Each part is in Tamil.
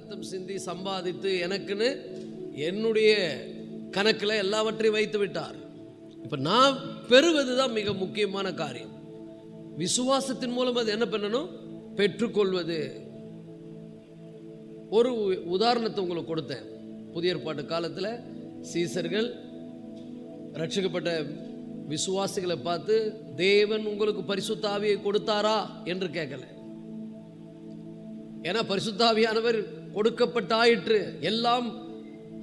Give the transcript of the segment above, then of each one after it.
ரத்தம் சிந்தி சம்பாதித்து எனக்குன்னு என்னுடைய கணக்கில் எல்லாவற்றையும் வைத்து விட்டார். இப்போ நான் பெறுவது தான் மிக முக்கியமான காரியம். விசுவாசத்தின் மூலம் அது என்ன பண்ணணும்? பெற்றுக்கொள்வது. ஒரு உதாரணத்தை உங்களுக்கு கொடுத்தேன். புதிய ஏற்பாட்டு காலத்தில் சீசர்கள் ரட்சிக்கப்பட்ட விசுவாசிகளை பார்த்து தேவன் உங்களுக்கு பரிசுத்த ஆவியை கொடுத்தாரா என்று கேட்கல. ஏன்னா பரிசுத்த ஆவியானவர் கொடுக்கப்பட்டாயிற்று. எல்லாம்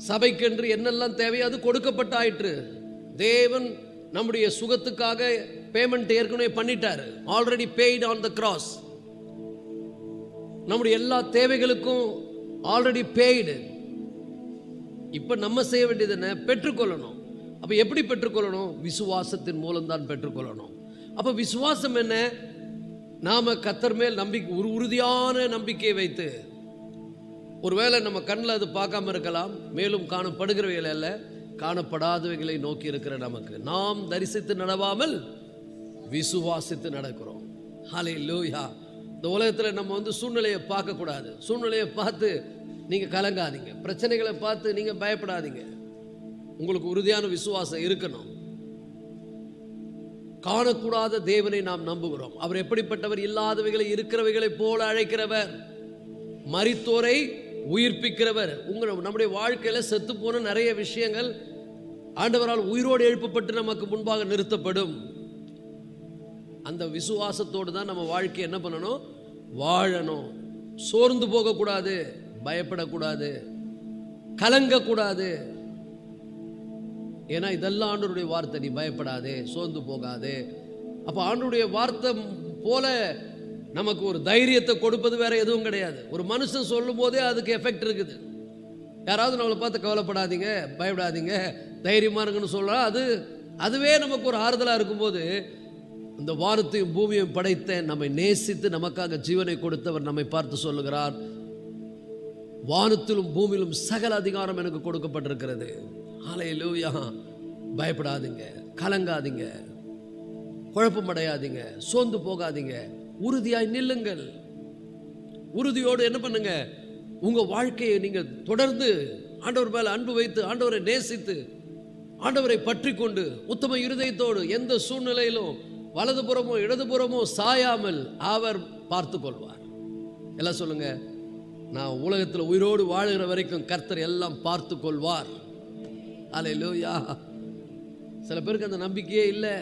சபைக்கென்று என்னெல்லாம் தேவையோ அது கொடுக்கப்பட்டாயிற்று. தேவன் நம்முடைய சுகத்துக்காக பேமெண்ட் ஏற்கனவே பண்ணிட்டார். Already paid on the cross. நம்முடைய எல்லா தேவைகளுக்கும் ஆல்ரெடி பெய்டு. இப்ப நம்ம செய்ய வேண்டியது என்ன? பெற்றுக்கொள்ளணும். அப்ப எப்படி பெற்றுக்கொள்ளணும்? விசுவாசத்தின் மூலம் தான் பெற்றுக்கொள்ளணும். அப்ப விசுவாசம் என்ன? நாம கர்த்தர் மேல் நம்பிக்கை, ஒரு உறுதியான நம்பிக்கையை வைத்து, ஒருவேளை நம்ம கண்ணில் அது பார்க்காம இருக்கலாம், மேலும் காணப்படுகிறவைகள் அல்ல, காணப்படாதவைகளை நோக்கி இருக்கிற நமக்கு நாம் தரிசித்து நடவாமல் விசுவாசித்து நடக்கிறோம். ஹல்லேலூயா. இந்த உலகத்தில் நம்ம சூழ்நிலையை பார்க்கக்கூடாது. சூழ்நிலையை பார்த்து நீங்கள் கலங்காதீங்க. பிரச்சனைகளை பார்த்து நீங்கள் பயப்படாதீங்க. உங்களுக்கு உறுதியான விசுவாசம் இருக்கணும். காணக்கூடாத தேவனை நாம் நம்புகிறோம். அவர் எப்படிப்பட்டவர்? இல்லாதவைகளை இருக்கிறவைகளை போல அழைக்கிறவர், மரித்தோரை உயிர்ப்பிக்கிறவர். நம்முடைய வாழ்க்கையில் செத்து போன நிறைய விஷயங்கள் ஆண்டவரால் உயிரோடு எழுப்பப்பட்டு நமக்கு முன்பாக நிறுத்தப்படும். அந்த விசுவாசத்தோடு தான் நம்ம வாழ்க்கை என்ன பண்ணணும்? வாழணும். சோர்ந்து போகக்கூடாது, பயப்படக்கூடாது, கலங்கக்கூடாது. ஏன்னா இதெல்லாம் ஆண்டவருடைய வார்த்தை. நீ பயப்படாதே, சோர்ந்து போகாதே. அப்போ ஆண்டவருடைய வார்த்தை போல நமக்கு ஒரு தைரியத்தை கொடுப்பது வேற எதுவும் கிடையாது. ஒரு மனுஷன் சொல்லும் போதே அதுக்கு எஃபெக்ட் இருக்குது. யாராவது நம்மளை பார்த்து கவலைப்படாதீங்க, பயப்படாதீங்க, தைரியமா இருக்குன்னு சொல்றா, அதுவே நமக்கு ஒரு ஆறுதலாக இருக்கும்போது, இந்த வானத்தையும் பூமியையும் படைத்த நம்மை நேசித்து நமக்காக ஜீவனை கொடுத்தவர் நம்மை பார்த்து சொல்லுகிறார், வானத்திலும் பூமியிலும் சகல அதிகாரம் எனக்கு கொடுக்கப்பட்டிருக்கிறது. ஹல்லேலூயா. பயப்படாதீங்க, கலங்காதீங்க, குழப்பமடையாதீங்க, சோர்ந்து போகாதீங்க, உறுதியாய் நில்லுங்கள். உறுதியோடு என்ன பண்ணுங்க? உங்க வாழ்க்கையை நீங்க தொடர்ந்து ஆண்டவர் மேல அன்பு வைத்து, ஆண்டவரை நேசித்து, ஆண்டவரை பற்றி கொண்டு உத்தம இருதயத்தோடு எந்த சூழ்நிலையிலும் வலதுபுறமோ இடதுபுறமோ சாயாமல் அவர் பார்த்து கொள்வார். எல்லாம் சொல்லுங்க, நான் உலகத்தில் உயிரோடு வாழுகிற வரைக்கும் கர்த்தர் எல்லாம் பார்த்து கொள்வார். ஹல்லேலூயா. சில பேருக்கு அந்த நம்பிக்கையே இல்லை,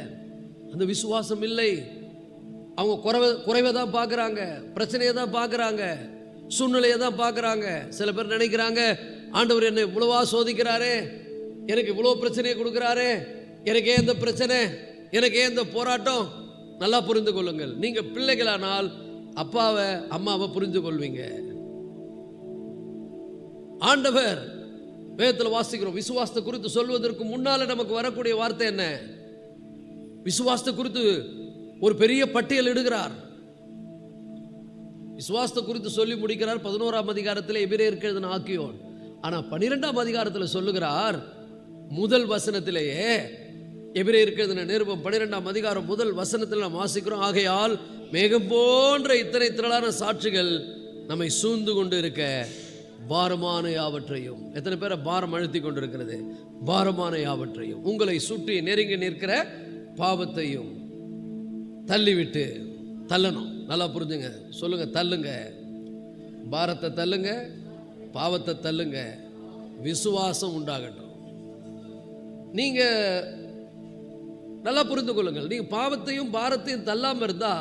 அந்த விசுவாசம் இல்லை. அவங்க குறைவை தான் பார்க்குறாங்க, பிரச்சனையை தான் பார்க்குறாங்க, சூழ்நிலையை தான் பார்க்குறாங்க. சில பேர் நினைக்கிறாங்க, ஆண்டவர் என்னை இவ்வளவா சோதிக்கிறாரே, எனக்கு இவ்வளோ பிரச்சனையை கொடுக்குறாரே, எனக்கு ஏன் இந்த பிரச்சனை, எனக்கு ஏன் இந்த போராட்டம்? நல்லா புரிந்து கொள்ளுங்கள். நீங்கள் பிள்ளைகளானால் அப்பாவை அம்மாவை புரிந்து கொள்வீங்க. ஆண்டவர் வேதத்தில் வாசிக்கிறோம், விசுவாசத்தை குறித்து சொல்வதற்கு முன்னால நமக்கு வரக்கூடிய வார்த்தை என்ன? விசுவாசத்தை குறித்து ஒரு பெரிய பட்டியல் இடுகிறார். விசுவாசத்தை குறித்து சொல்லி முடிக்கிறார் 11ஆம் அதிகாரத்தில் எபிரேயருக்கு எழுதின ஆக்கியோன். ஆனா 12ஆம் அதிகாரத்தில் சொல்லுகிறார், முதல் வசனத்திலேயே, எபிரேயருக்கு எழுதின நிருபம் 12ஆம் அதிகாரம் முதல் வசனத்தில் நாம் வாசிக்கிறோம், ஆகையால் மேகம் போன்ற இத்தனை திரளான சாட்சிகள் நம்மை சூழ்ந்து கொண்டு இருக்க பாரமான யாவற்றையும். எத்தனை பேரை பாரம் அழுத்தி கொண்டிருக்கிறது? பாரமான யாவற்றையும், உங்களை சுற்றி நெருங்கி நிற்கிற பாவத்தையும் தள்ளிவிட்டு, தள்ளணும். நல்லா புரிஞ்சுங்க, சொல்லுங்க, தள்ளுங்க. பாரத்தை தள்ளுங்க, பாவத்தை தள்ளுங்க, விசுவாசம் உண்டாகட்டும். நீங்க நல்லா புரிந்து கொள்ளுங்கள். நீங்க பாவத்தையும் பாரத்தையும் தள்ளாம இருந்தா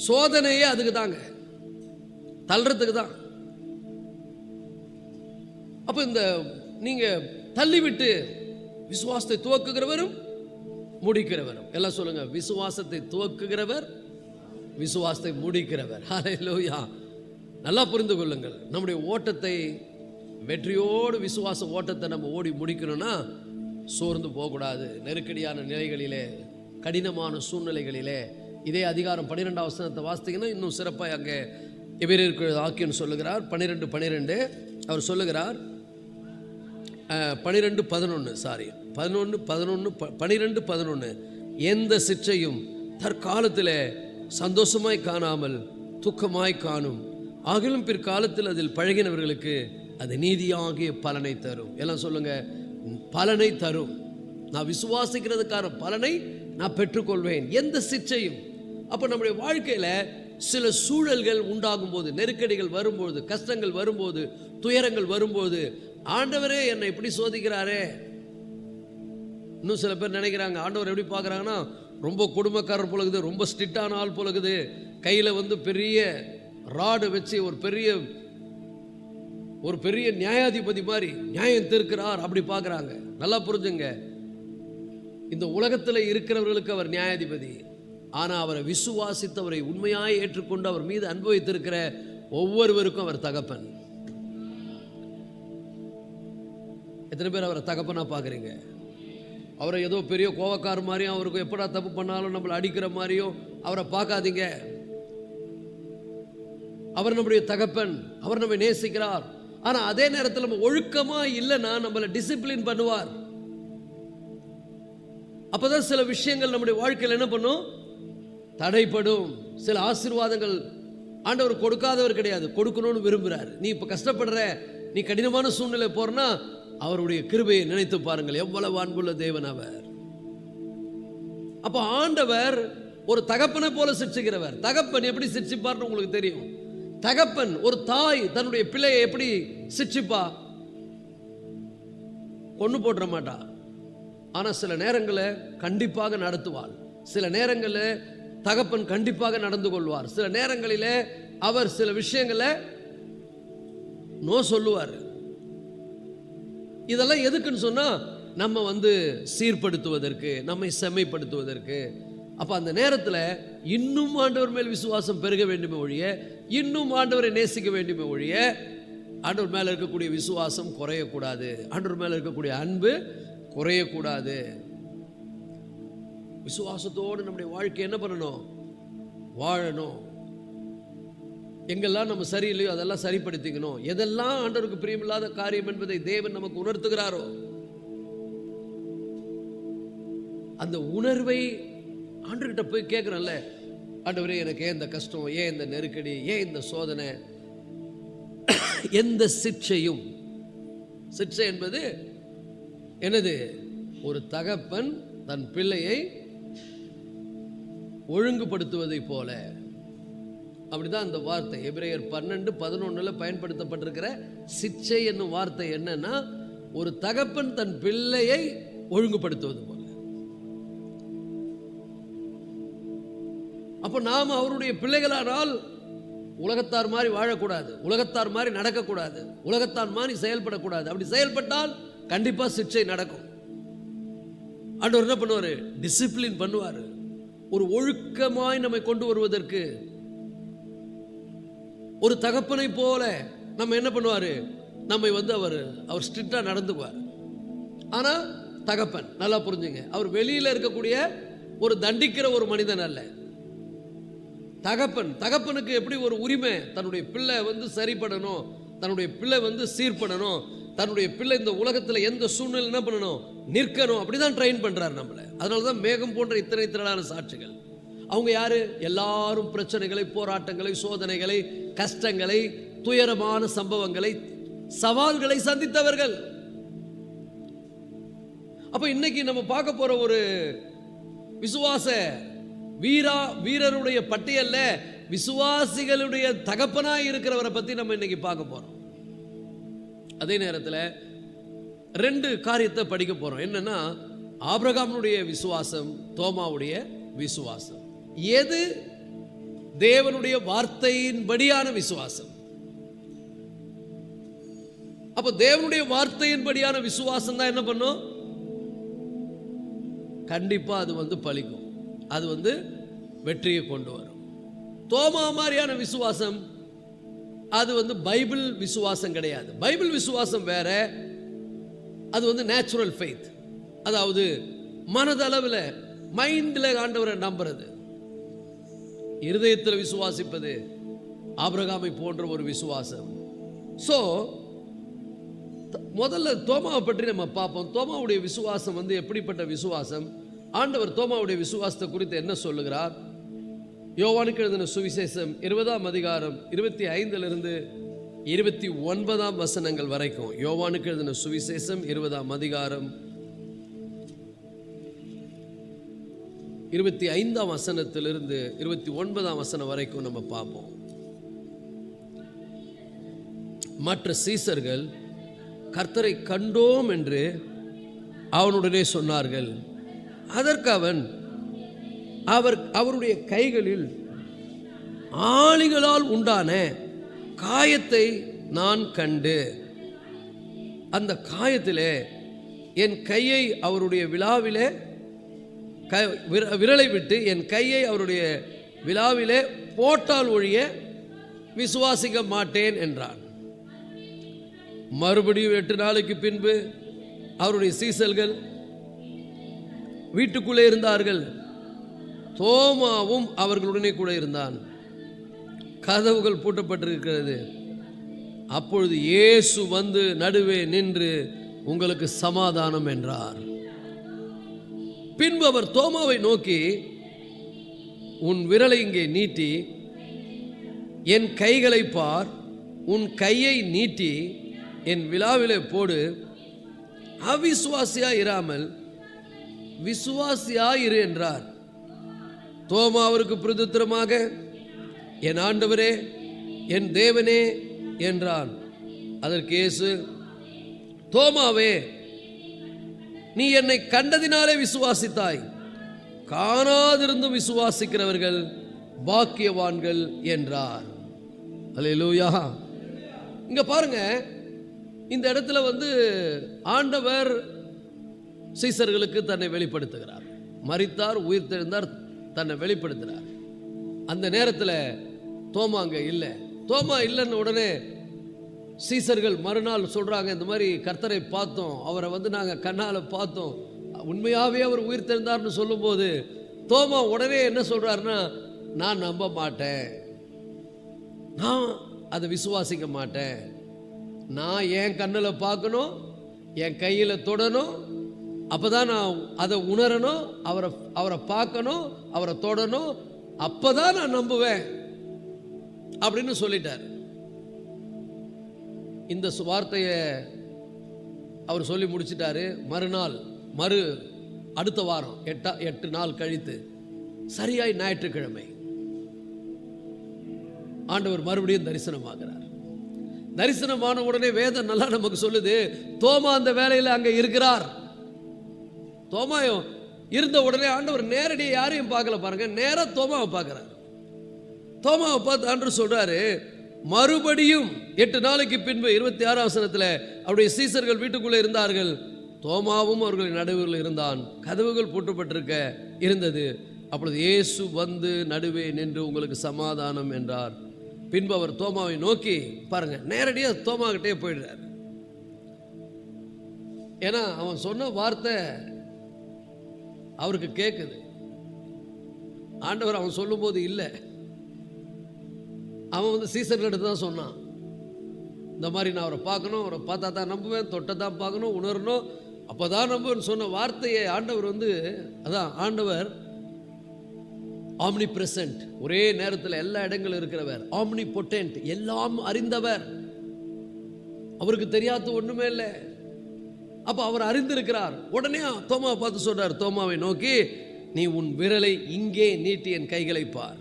சோதனையே அதுக்கு தாங்க, தள்ளுறதுக்கு தான். அப்ப இந்த நீங்க தள்ளிவிட்டு விசுவாசத்தை துவக்குகிறவரும் முடிக்கிறவரும். எல்லாம் சொல்லுங்க, விசுவாசத்தை துவக்குகிறவர், விசுவாசத்தை முடிக்கிறவர். ஹல்லேலூயா. நல்லா புரிந்து கொள்ளுங்கள். நம்முடைய ஓட்டத்தை வெற்றியோடு, விசுவாச ஓட்டத்தை நம்ம ஓடி முடிக்கணும்னா சோர்ந்து போகக்கூடாது. நெருக்கடியான நிலைகளிலே, கடினமான சூழ்நிலைகளிலே, இதே அதிகாரம் 12ஆம் வசனத்தை வாசித்தீங்கன்னா இன்னும் சிறப்பாக அங்கே எபிரேயருக்கு ஆக்கியோன் சொல்லுகிறார். 12:12 அவர் சொல்லுகிறார், 12:11 எந்த சிற்றையும் தற்காலத்தில் சந்தோஷமாய் காணாமல் துக்கமாய் காணும் ஆகிலும் பிற்காலத்தில் அதில் பழகினவர்களுக்கு அது நீதியாகிய பலனை தரும். எல்லாம் சொல்லுங்க, பலனை தரும். நான் விசுவாசிக்கிறதுக்கான பலனை நான் பெற்றுக்கொள்வேன், எந்த சிச்சையும். அப்போ நம்முடைய வாழ்க்கையில் சில சூழல்கள் உண்டாகும் போது, நெருக்கடிகள் வரும்போது, கஷ்டங்கள் வரும்போது, துயரங்கள் வரும்போது, ஆண்டவரே என்னை இப்படி சோதிக்கிறாரே. இன்னும் சில பேர் நினைக்கிறாங்க, ஆண்டவர் எப்படி பார்க்குறாங்கன்னா ரொம்ப கொடுமைக்காரர் போலகுது, ரொம்ப ஸ்ட்ரிக்டான ஆள் போலகுது, கையில் பெரிய ராடு வச்சு ஒரு பெரிய நியாயாதிபதி மாதிரி நியாயம் தீர்க்கிறார் அப்படி பார்க்குறாங்க. நல்லா புரிஞ்சுங்க, இந்த உலகத்தில் இருக்கிறவர்களுக்கு அவர் நியாயாதிபதி. ஆனால் அவரை விசுவாசித்தவரை உண்மையாய் ஏற்றுக்கொண்டு அவர் மீது அன்பு வைத்திருக்கிற ஒவ்வொருவருக்கும் அவர் தகப்பன். எத்தனை பேர் அவரை தகப்பனா பார்க்குறீங்க? அவரை ஏதோ பெரிய கோவக்கார மாதிரியும், அவருக்கு எப்படா தப்பு பண்ணாலும் நம்மளை அடிக்கிற மாதிரியும் அவரை பார்க்காதீங்க. அவர் நம்முடைய தகப்பன், அவர் நம்மை நேசிக்கிறார். ஆனால் அதே நேரத்தில் நம்ம ஒழுக்கமாக இல்லைன்னா நம்மளை டிசிப்ளின் பண்ணுவார். அப்போதான் சில விஷயங்கள் நம்முடைய வாழ்க்கையில் என்ன பண்ணும், தடைப்படும். சில ஆசீர்வாதங்கள் ஆண்டவர் கொடுக்காதவர் கிடையாது, கொடுக்கணும்னு விரும்புகிறார். நீ இப்போ கஷ்டப்படுற, நீ கடினமான சூழ்நிலை போறனா அவருடைய கிருபையை நினைத்து பாருங்கள், எவ்வளவு அன்புள்ள தேவன் அவர். அப்போ ஆண்டவர் ஒரு தகப்பனை போல சிரிச்சுக்கிறவர். தகப்பன் எப்படி சிரிச்சுப்பார்னு உங்களுக்கு தெரியும். தகப்பன், ஒரு தாய் தன்னுடைய பிள்ளையை எப்படி சிரிச்சுப்பா? கொண்டு போட்டுற மாட்டா. ஆனால் சில நேரங்களில் கண்டிப்பாக நடத்துவாள். சில நேரங்களில் தகப்பன் கண்டிப்பாக நடந்து கொள்வார். சில நேரங்களில் அவர் சில விஷயங்களை நோ சொல்லுவார். இதெல்லாம் எதுக்குன்னு சொன்னால் நம்ம சீர்படுத்துவதற்கு, நம்மை செம்மைப்படுத்துவதற்கு. அப்போ அந்த நேரத்தில் இன்னும் ஆண்டவர் மேல் விசுவாசம் பெருக வேண்டுமே ஒழிய, இன்னும் ஆண்டவரை நேசிக்க வேண்டுமே ஒழிய, ஆண்டவர் மேலே இருக்கக்கூடிய விசுவாசம் குறையக்கூடாது, ஆண்டவர் மேலே இருக்கக்கூடிய அன்பு குறையக்கூடாது. விசுவாசத்தோடு நம்முடைய வாழ்க்கை என்ன பண்ணணும், வாழணும். எங்கெல்லாம் நம்ம சரியில்லையோ அதெல்லாம் சரிப்படுத்திக்கணும். எதெல்லாம் ஆண்டவருக்கு பிரியமில்லாத காரியம் என்பதை தேவன் நமக்கு உணர்த்துகிறாரோ அந்த உணர்வை ஆண்டவர்கிட்ட போய் கேட்குறோம்ல, ஆண்டவரே எனக்கு ஏன் இந்த கஷ்டம், ஏன் இந்த நெருக்கடி, ஏன் இந்த சோதனை, எந்த சிக்ஷையும். சிக்ஷை என்பது என்னது? ஒரு தகப்பன் தன் பிள்ளையை ஒழுங்குபடுத்துவதை போல. அப்படிதான் அந்த வார்த்தை எபிரேயர் 12:11 பயன்படுத்தப்பட்டிருக்கிற சிக்ஷை என்னும் வார்த்தை என்னன்னா, ஒரு தகப்பன் தன் பிள்ளையை ஒழுங்குபடுத்துவது போல. அப்போ நாம் அவருடைய பிள்ளைகளானால் உலகத்தார் மாதிரி வாழக்கூடாது, உலகத்தார் மாதிரி நடக்கக்கூடாது, உலகத்தார் மாதிரி செயல்படக்கூடாது. அப்படி செயல்பட்டால் கண்டிப்பாக சிக்ஷை நடக்கும். ஆண்டவர் என்ன பண்ணுவார்? டிசிப்ளின் பண்ணுவார். ஒரு ஒழுக்கமாய் நம்மை கொண்டு வருவதற்கு ஒரு தகப்பனை போல நம்ம என்ன பண்ணுவார்? நம்மை அவர் ஸ்ட்ரிக்டா நடந்துக்குவார். ஆனால் தகப்பன், நல்லா புரிஞ்சுங்க, அவர் வெளியில் இருக்கக்கூடிய ஒரு தண்டிக்கிற ஒரு மனிதன் அல்ல. தகப்பனுக்கு எப்படி ஒரு உரிமை, தன்னுடைய பிள்ளை சரிப்படணும், தன்னுடைய பிள்ளை சீர்படணும், தன்னுடைய பிள்ளை இந்த உலகத்தில் எந்த சூழ்நிலை என்ன பண்ணணும், நிற்கணும். அப்படிதான் ட்ரெயின் பண்றாரு நம்மளை. அதனாலதான் மேகம் போன்ற இத்தனை திரளான சாட்சிகள். அவங்க யாரு? எல்லாரும் பிரச்சனைகளை, போராட்டங்களை, சோதனைகளை, கஷ்டங்களை, துயரமான சம்பவங்களை, சவால்களை சந்தித்தவர்கள். அப்ப இன்னைக்கு நம்ம பார்க்க போற ஒரு விசுவாச வீரருடைய பட்டியல்ல விசுவாசிகளுடைய தகப்பனாய் இருக்கிறவரை பத்தி நம்ம இன்னைக்கு பார்க்க போறோம். அதே நேரத்தில் 2 காரியத்தை படிக்க போறோம். என்னன்னா, ஆபிரகாமுடைய விசுவாசம், தோமாவுடைய விசுவாசம். எது தேவனுடைய வார்த்தையின்படியான விசுவாசம்? அப்ப தேவனுடைய வார்த்தையின்படியான விசுவாசம் தான் என்ன பண்ணும்? கண்டிப்பா அது பலிக்கும், அது வெற்றியை கொண்டு வரும். தோமா மாதிரியான விசுவாசம் அது பைபிள் விசுவாசம் கிடையாது. பைபிள் விசுவாசம் வேற, அது நேச்சுரல் ஃபெய்த், அதாவது மனதளவில் மைண்டில் ஆண்டவரை நம்புறது. இருதயத்தில் விசுவாசிப்பது ஆபிரகாமை போன்ற ஒரு விசுவாசம். ஸோ முதல்ல தோமாவை பற்றி நம்ம பார்ப்போம். தோமாவுடைய விசுவாசம் எப்படிப்பட்ட விசுவாசம்? ஆண்டவர் தோமாவுடைய விசுவாசத்தை குறித்து என்ன சொல்லுகிறார்? யோவானுக்கு எழுதின சுவிசேஷம் 20ஆம் அதிகாரம் 25 29 வசனங்கள் வரைக்கும். யோவானுக்கு எழுதின சுவிசேஷம் 20ஆம் அதிகாரம் 25ஆம் வசனத்திலிருந்து 29ஆம் வசனம் வரைக்கும் நம்ம பார்ப்போம். மற்ற சீசர்கள் கர்த்தரை கண்டோம் என்று அவனுடனே சொன்னார்கள். அதற்கு அவன் அவருடைய கைகளில் ஆணிகளால் உண்டான காயத்தை நான் கண்டு அந்த காயத்திலே என் கையை அவருடைய விலாவிலே விரலை விட்டு என் கையை அவருடைய விலாவிலே போட்டால் ஒழிய விசுவாசிக்க மாட்டேன் என்றான். மறுபடியும் 8 நாளைக்கு பின்பு அவருடைய சீசர்கள் வீட்டுக்குள்ளே இருந்தார்கள். தோமாவும் அவர்களுடனே கூட இருந்தான். கதவுகள் பூட்டப்பட்டிருக்கிறது. அப்பொழுது இயேசு வந்து நடுவே நின்று உங்களுக்கு சமாதானம் என்றார். பின்பு அவர் தோமாவை நோக்கி, உன் விரலை இங்கே நீட்டி என் கைகளை பார், உன் கையை நீட்டி என் விலாவிலே போடு, அவிசுவாசியா இராமல் விசுவாசியாயிரு என்றார். தோமா அவருக்கு பிரதித்திரமாக, என் ஆண்டவரே என் தேவனே என்றான். அதற்கு இயேசு, தோமாவே, நீ என்னை கண்டதினாலே விசுவாசித்தாய், காணாதிருந்தும் விசுவாசிக்கிறவர்கள் பாக்கியவான்கள் என்றார். அல்லேலூயா. இங்க பாருங்க, இந்த இடத்துல ஆண்டவர் சீசர்களுக்கு தன்னை வெளிப்படுத்துகிறார். மரித்தார், உயிர்த்தெழுந்தார், தன்னை வெளிப்படுத்துகிறார். அந்த நேரத்தில் தோமா அங்கே இல்லை. தோமா இல்லைன்னு உடனே சீசர்கள் மறுநாள் சொல்கிறாங்க, இந்த மாதிரி கர்த்தரை பார்த்தோம், அவரை நாங்கள் கண்ணால் பார்த்தோம், உண்மையாகவே அவர் உயிர்த்தெழுந்தார்னு சொல்லும்போது தோமா உடனே என்ன சொல்கிறாருன்னா, நான் நம்ப மாட்டேன், நான் அதை விசுவாசிக்க மாட்டேன், நான் என் கண்ணில் பார்க்கணும், என் கையில் தொடணும், அப்போ தான் நான் அதை உணரணும், அவரை பார்க்கணும், அவரை தொடணும், அப்போ தான் நான் நம்புவேன் அப்படின்னு சொல்லிட்டார். இந்த வார்த்தையை அவர் சொல்லி முடிச்சிட்டாரு. மறுநாள் அடுத்த வாரம் 8 நாள் கழித்து சரியாய் ஞாயிற்றுக்கிழமை ஆண்டவர் மறுபடியும் தரிசனமாகிறார். தரிசனமான உடனே வேதம் நல்லா நமக்கு சொல்லுது, தோமா அந்த வேலையில் அங்கே இருக்கிறார். தோமா இருந்த உடனே ஆண்டவர் நேரடியாக யாரையும் பார்க்கல பாருங்க, நேராக தோமாவை பார்க்கிறார். தோமாவை பார்த்து ஆண்டவர் சொல்றாரு, மறுபடியும் 8 நாளைக்கு பின்பு 26ஆம் வசனத்தில் அவருடைய சீசர்கள் வீட்டுக்குள்ளே இருந்தார்கள். தோமாவும் அவர்களின் நடுவில் இருந்தான். கதவுகள் பூட்டப்பட்டிருக்க இருந்தது. அப்பொழுது இயேசு வந்து நடுவே நின்று உங்களுக்கு சமாதானம் என்றார். பின்பு அவர் தோமாவை நோக்கி, பாருங்க, நேரடியாக தோமா கிட்டே போயிடுறார். ஏன்னா அவன் சொன்ன வார்த்தை அவருக்கு கேட்குது. ஆண்டவர் அவன் சொல்லும் போது இல்லை, அவன் சீசர்கிட்ட தான் சொன்னான், இந்த மாதிரி நான் அவரை பார்க்கணும், அவரை பார்த்தா தான் நம்புவேன், தொட்டை தான் பார்க்கணும், உணரணும், அப்போ தான் நம்புவேன்னு சொன்ன வார்த்தையை ஆண்டவர் அதான் ஆண்டவர் ஆம்னி பிரசன்ட், ஒரே நேரத்தில் எல்லா இடங்களும் இருக்கிறவர், ஆம்னி பொட்டன்ட், எல்லாம் அறிந்தவர், அவருக்கு தெரியாத ஒண்ணுமே இல்லை. அப்ப அவர் அறிந்திருக்கிறார். உடனே தோமாவை பார்த்து சொல்றார், தோமாவை நோக்கி, நீ உன் விரலை இங்கே நீட்டி என் கைகளை பார்.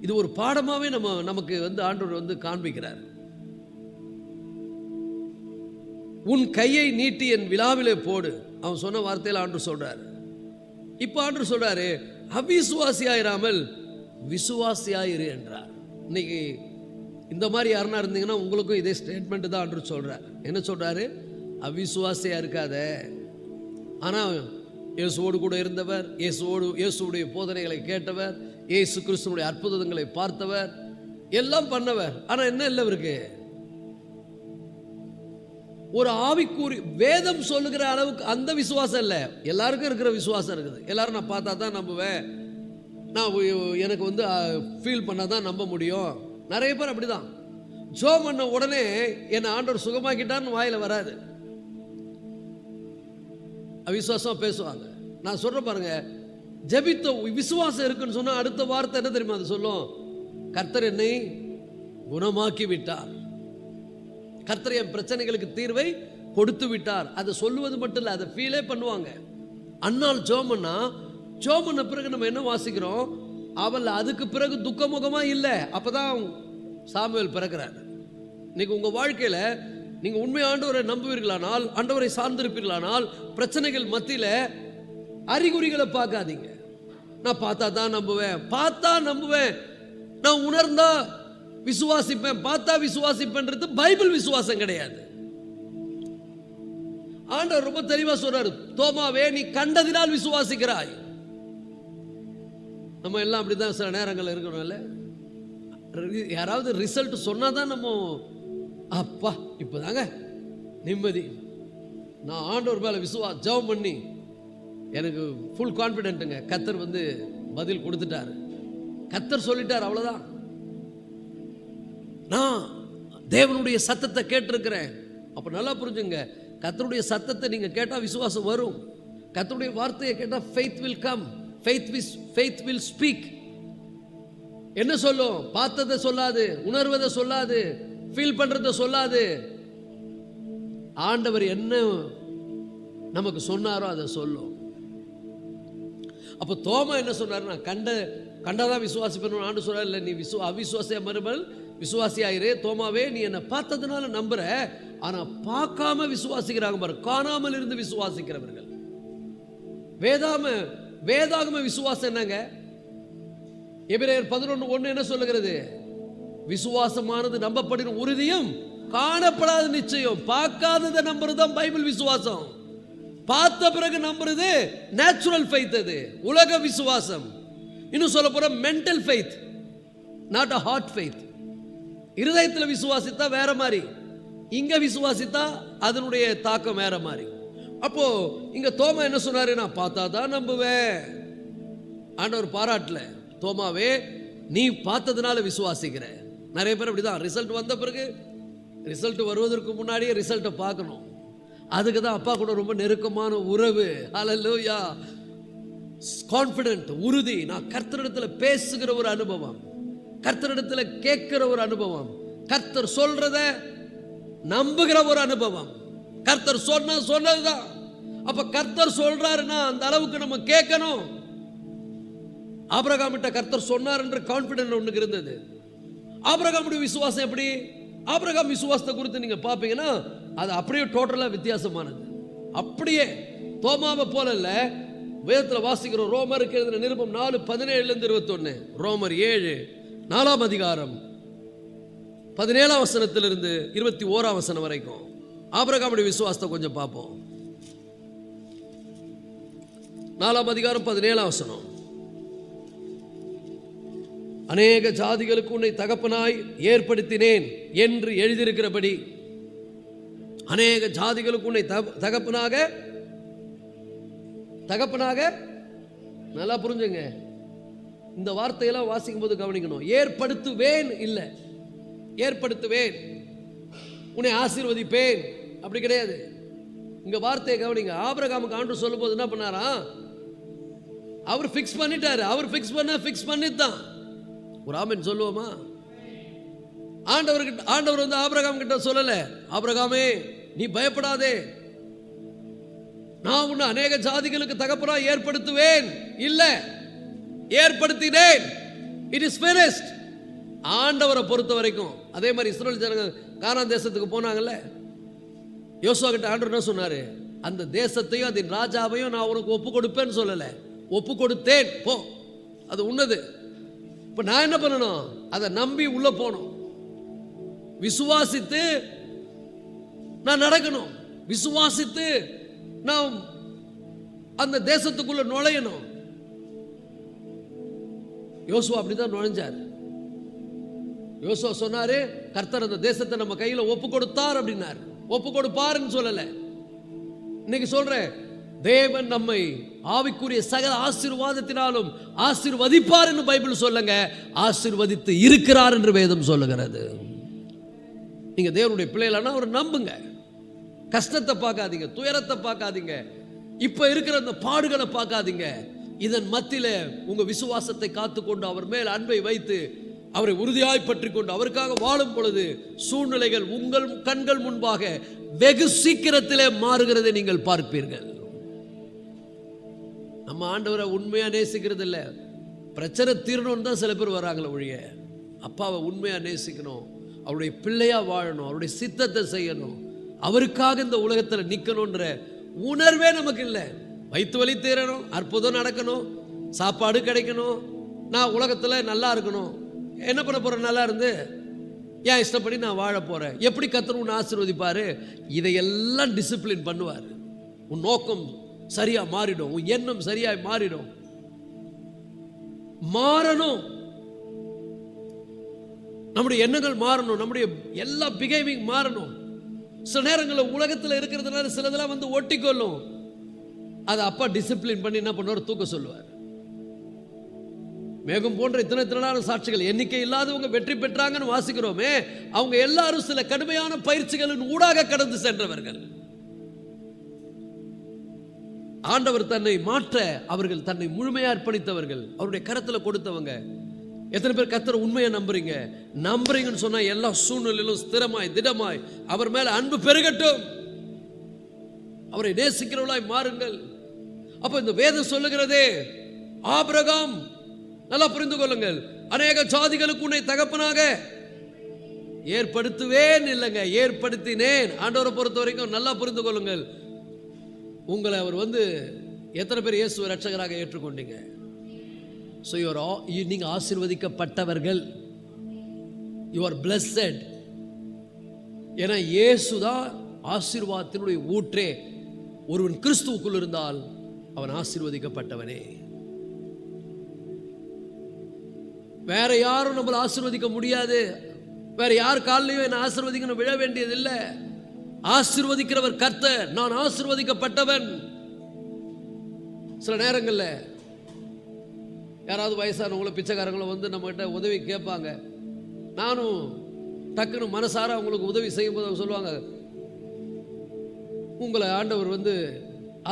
இது ஒரு பாடமாவே நமக்கு ஆண்டவர் காண்பிக்கிறார். உன் கையை நீட்டி என் விலாவிலே போடு. அவன் சொன்ன வார்த்தையில் ஆண்டவர் சொல்றாரு. இப்ப ஆண்டவர் சொல்றாரு, அவிசுவாசியாயிராமல் விசுவாசியாயிரு என்றார். இன்னைக்கு இந்த மாதிரி யாருன்னா இருந்தீங்கன்னா உங்களுக்கும் இதே ஸ்டேட்மெண்ட் தான் ஆண்டவர் சொல்றார். என்ன சொல்றாரு? அவிசுவாசியா இருக்காத, ஆனால் இயேசுவோடு கூட இருந்தவர், இயேசுடைய போதனைகளை கேட்டவர், இயேசு கிறிஸ்துனுடைய அற்புதங்களை பார்த்தவர், எல்லாம் பண்ணவர். ஆனால் என்ன இல்லை, இவருக்கு ஒரு ஆவிக்குறி வேதம் சொல்லுகிற அளவுக்கு அந்த விசுவாசம் இல்லை. எல்லாருக்கும் இருக்கிற விசுவாசம் இருக்குது. எல்லாரும் நான் பார்த்தா தான் நம்புவேன், நான் எனக்கு ஃபீல் பண்ணால் தான் நம்ப முடியும். நிறைய பேர் அப்படிதான். ஜோம் பண்ண உடனே என்னை ஆண்டவர் சுகமாக்கிட்டான்னு வாயில வராது, அவிசுவாசமா பேசுவாங்க. நான் சொல்ற பாருங்க, ஜெபித்த விசுவாசம் இருக்குன்னு சொன்னா அடுத்த வார்த்தை என்ன தெரியுமா? அது சொல்லும், கர்த்தர் என்னை குணமாக்கி விட்டார், கர்த்தர் என் பிரச்சனைகளுக்கு தீர்வை கொடுத்து விட்டார். அதை சொல்லுவது மட்டும் இல்லை, அதை ஃபீலே பண்ணுவாங்க. அன்னால் ஜெபம் பண்ண பிறகு நம்ம என்ன வாசிக்கிறோம்? அவள் அதுக்கு பிறகு துக்கமுகமா இல்லை. அப்பதான் சாமுவேல் பிறக்கிறார். இன்னைக்கு உங்க வாழ்க்கையில நீங்க உண்மை ஆண்டவரை நம்புவீர்களானால், ஆண்டவரை சார்ந்திருப்பீர்களானால், பிரச்சனைகள் மத்தியில அறிகுறிகளை பார்க்காதீங்க. நான் பார்த்தா தான் நம்புவேன், நான் உணர்ந்தா விசுவாசிப்பேன், பார்த்தா விசுவாசிப்பேன்றது பைபிள் விசுவாசம் கிடையாது. ஆண்டவர் ரொம்ப தெளிவா சொல்றாரு, தோமாவே நீ கண்டதினால் விசுவாசிக்கிறாய். நம்ம எல்லாம் அப்படிதான் சில நேரங்கள் இருக்கணும்ல. யாராவது ரிசல்ட் சொன்னாதான் நம்ம அப்பா இப்பதாங்க நிம்மதி. நான் ஆண்டவர் மேல ஜெபம் பண்ணி எனக்கு ஃபுல் கான்ஃபிடென்ட்டுங்க, கர்த்தர் பதில் கொடுத்துட்டாரு, கர்த்தர் சொல்லிட்டார், அவ்வளவுதான். நான் தேவனுடைய சத்தத்தை கேட்டிருக்கிறேன். அப்ப நல்லா புரிஞ்சுங்க, கர்த்தருடைய சத்தத்தை நீங்க கேட்டா விசுவாசம் வரும். கர்த்தருடைய வார்த்தையை கேட்டா faith will come, faith will speak. என்ன சொல்லும்? பார்த்ததை சொல்லாது, உணர்வதை சொல்லாது, ஃபீல் பண்றதை சொல்லாது. ஆண்டவர் என்ன நமக்கு சொன்னாரோ அதை சொல்லும். அப்போ தோமா என்ன சொன்னார்? நான் கண்டாதான் விசுவாசிப்பேன். ஆண்டு சொல்றாரு, இல்லை நீ அவிசுவாசியா மறுபல் விசுவாசியாயிரே. தோமாவே நீ என்னை பார்த்ததுனால நம்புற, ஆனா பார்க்காம விசுவாசிக்கிறாங்க பாரு, காணாமல் இருந்து விசுவாசிக்கிறவர்கள். வேதாகம விசுவாசம் என்னங்க? எபிரேயர் 11:1 என்ன சொல்லுகிறது? விசுவாசமானது நம்பப்படின உறுதியும் காணப்படாத நிச்சயம். பார்க்காததை நம்புறதுதான் பைபிள் விசுவாசம். பார்த்த பிறகு நம்புறது நேச்சுரல் ஃபெய்த், அது உலக விசுவாசம். இன்னும் சொல்ல போற mental faith, not a heart faith. இருதயத்தில் விசுவாசித்தா வேற மாதிரி, இங்க விசுவாசித்தா அதனுடைய தாக்கம் வேற மாதிரி. அப்போ இங்க தோமா என்ன சொன்னாரு? நான் பார்த்தா தான் நம்புவேன். ஆண்டவர் பாராட்டல, தோமாவே நீ பார்த்ததுனால விசுவாசிக்கிற. நிறைய பேர் அப்படிதான், ரிசல்ட் வந்த பிறகு, ரிசல்ட் வருவதற்கு முன்னாடியே ரிசல்ட்டை பார்க்கணும். அதுக்கு தான் அப்பா கூட ரொம்ப நெருக்கமான உறவு. ஹல்லேலூயா. கான்ஃபிடென்ட், உறுதி. நான் கர்த்தரிடத்துல பேசுகிற ஒரு அனுபவம், கர்த்தரிடத்துல கேட்கிற ஒரு அனுபவம், கர்த்தர் சொல்றத நம்புகிற ஒரு அனுபவம். கர்த்தர் சொன்னதுதான். அப்ப கர்த்தர் சொல்றாருன்னா அந்த அளவுக்கு நம்ம கேட்கணும். ஆபிரகாமிட்ட கர்த்தர் சொன்னார் என்று கான்ஃபிடென்ட் ஒன்று இருந்தது. ஆபிரகாமுடைய விசுவாசம் எப்படி? ஆபிரகாம் விசுவாசத்தை குறித்து நீங்க பாப்பீங்கன்னா அது அப்படியே டோட்டலா வித்தியாசமானது. அப்படியே தோமாவை போல இல்ல. வேதத்தில் வாசிக்கிறோம், ரோமருக்கு எழுதின நிருபம் 4:17-21, ரோமர் 7 அதிகாரம் 17 வசனத்திலிருந்து 21 வசனம் வரைக்கும் ஆபிரகாமுடைய விசுவாசத்தை கொஞ்சம் பார்ப்போம். 4 அதிகாரம் 17 வசனம். அநேக ஜாதிகளுக்கு உன்னை தகப்பனாய் ஏற்படுத்தினேன் என்று எழுதியிருக்கிறபடி, அநேக ஜாதிகளுக்கு உன்னை தகப்பனாக நல்லா புரிஞ்சுங்க. இந்த வார்த்தையெல்லாம் வாசிக்கும் போது கவனிக்கணும். ஏற்படுத்துவேன் இல்ல, ஏற்படுத்துவேன், உன்னை ஆசீர்வதிப்பேன் அப்படி கிடையாது. இங்க வார்த்தையை கவனிங்க. ஆபிரகாமுக்கு ஆண்டவர் சொல்லும் போது என்ன பண்ணாரா? அவர் பிக்ஸ் பண்ணிட்டாரு. அவர் பிக்ஸ் பண்ணித்தான். ஒரு ஆமென் சொல்லுவோமா? ஆண்டவர் ஆபிரகாம் கிட்ட சொல்லல, ஆபிரகாமே நீ பயப்படாதே, நான் உன்னை அநேக ஜாதிகளுக்கு தகப்பனா ஏற்படுத்துவேன். இல்ல, ஏற்படுத்தினேன். It is finished. ஆண்டவரை பொறுத்த வரைக்கும் அதே மாதிரி இஸ்ரவேல் ஜனங்க கானான் தேசத்துக்கு போனாங்கல்ல, யோசுவா கிட்ட ஆண்டவர் என்ன சொன்னாரு? அந்த தேசத்தையும் அதன் ராஜாவையும் நான் உனக்கு ஒப்பு கொடுப்பேன்னு சொல்லல, ஒப்பு கொடுத்தேன், போ, அது உன்னது. இப்ப நான் என்ன பண்ணணும்? அதை நம்பி உள்ள போகணும், விசுவாசித்து நான் நடக்கணும், விசுவாசித்து நான் அந்த தேசத்துக்குள்ள நுழையணும். யோசுவா அப்படிதான் நுழைஞ்சார். யோசுவா சொன்னாரு, கர்த்தர் அந்த தேசத்தை நம்ம கையில ஒப்பு கொடுத்தார் அப்படின்னாரு. ஒப்பு கொடுப்பாருன்னு சொல்லல. இன்னைக்கு சொல்றேன், தேவன் நம்மை ஆவிக்குரிய சகல ஆசீர்வாதத்தினாலும் ஆசீர்வதிப்பார் என்று பைபிள் சொல்லுங்க, ஆசீர்வதித்து இருக்கிறார் என்று வேதம் சொல்லுகிறது. நீங்க தேவனுடைய பிள்ளைகளானா அவரை நம்புங்க. கஷ்டத்தை பார்க்காதீங்க, துயரத்தை பார்க்காதீங்க, இப்ப இருக்கிற அந்த பாடுகளை பார்க்காதீங்க. இதன் மத்தியில உங்க விசுவாசத்தை காத்துக்கொண்டு அவர் மேல் அன்பை வைத்து அவரை உறுதியாய் பற்றி கொண்டு அவருக்காக வாழும் பொழுது சூழ்நிலைகள் உங்கள் கண்கள் முன்பாக வெகு சீக்கிரத்திலே மாறுகிறதை நீங்கள் பார்ப்பீர்கள். நம்ம ஆண்டவரை உண்மையா நேசிக்கிறது இல்லை, பிரச்சனை தீரணும்னு தான் சில பேர் வராங்களே ஒழிய அப்பாவை உண்மையா நேசிக்கணும், அவருடைய பிள்ளையா வாழணும், அவருடைய சித்தத்தை செய்யணும், அவருக்காக இந்த உலகத்தில் நிற்கணுன்ற உணர்வே நமக்கு இல்லை. வயிற்று வலி தீரணும், அற்புதம் நடக்கணும், சாப்பாடு கிடைக்கணும், நான் உலகத்தில் நல்லா இருக்கணும். என்ன பண்ண போறேன்? நல்லா இருந்து ஏன் இஷ்டப்படி நான் வாழ போறேன். எப்படி கர்த்தர் உன்னை ஆசீர்வதிப்பாரு? இதையெல்லாம் டிசிப்ளின் பண்ணுவார். உன் நோக்கம் சரியா மாறிடும், உன் எண்ணம் சரியாய் மாறிடும். மாறணும், நம்முடைய எண்ணங்கள் மாறணும், நம்முடைய எல்லா பிஹேவிங் மாறணும். சில நேரங்களில் உலகத்தில் இருக்கிறதுனால சிலதெல்லாம் வந்து ஒட்டிக்கொள்ளும். அதை அப்பா டிசிப்ளின் பண்ணி என்ன பண்ணுவார்? தூக்க சொல்லுவார். மேகம் போன்ற இத்தனை திரளான சாட்சிகள், எண்ணிக்கை இல்லாதவங்க வெற்றி பெற்றாங்கன்னு வாசிக்கிறோமே, அவங்க எல்லாரும் சில கடுமையான பயிற்சிகளின் ஊடாக கடந்து சென்றவர்கள். ஆண்டவர் தன்னை மாற்ற அவர்கள் தன்னை முழுமையா அர்ப்பணித்தவர்கள், அவருடைய கரத்துல கொடுத்தவங்க. எத்தனை பேர் கர்த்தரை உண்மையை நம்புறீங்கன்னு சொன்னா எல்லா சூழ்நிலையிலும் ஸ்திரமாய் திடமாய் அவர் மேல அன்பு பெருகட்டும், அவரை நேசிக்கிறவர்களாய் மாறுங்கள். அப்ப இந்த வேதம் சொல்லுகிறதே, ஆபிரகாம், நல்லா புரிந்து கொள்ளுங்கள், அநேக ஜாதிகளுக்கு உன்னை தகப்பனாக ஏற்படுத்துவேன் இல்லைங்க, ஏற்படுத்தினேன். ஆண்டவரை பொறுத்த வரைக்கும் நல்லா புரிந்து கொள்ளுங்கள், உங்களை அவர் வந்து எத்தனை பேர் இயேசுவை ரட்சகராக ஏற்றுக்கொண்டீங்க? நீங்க ஆசீர்வதிக்கப்பட்டவர்கள், யூ ஆர் பிளஸ்ட். ஏன்னா இயேசுதான் ஆசீர்வாதத்தினுடைய ஊற்றே. ஒருவன் கிறிஸ்துவுக்குள் இருந்தால் அவன் ஆசீர்வதிக்கப்பட்டவனே. வேற யாரும் நம்மளை ஆசீர்வதிக்க முடியாது. வேற யார் காலையும் என்ன ஆசீர்வதிக்கணும் விழ வேண்டியதில்லை. ஆசீர்வதிக்கிறவர் கர்த்தர். நான் ஆசீர்வதிக்கப்பட்டவன். சில நேரங்களில் யாராவது வயசானவங்களோ பிச்சைக்காரங்களோ வந்து நம்மகிட்ட உதவி கேட்பாங்க. நானும் டக்குன்னு மனசார அவங்களுக்கு உதவி செய்யும்போது அவங்க சொல்லுவாங்க, உங்களை ஆண்டவர் வந்து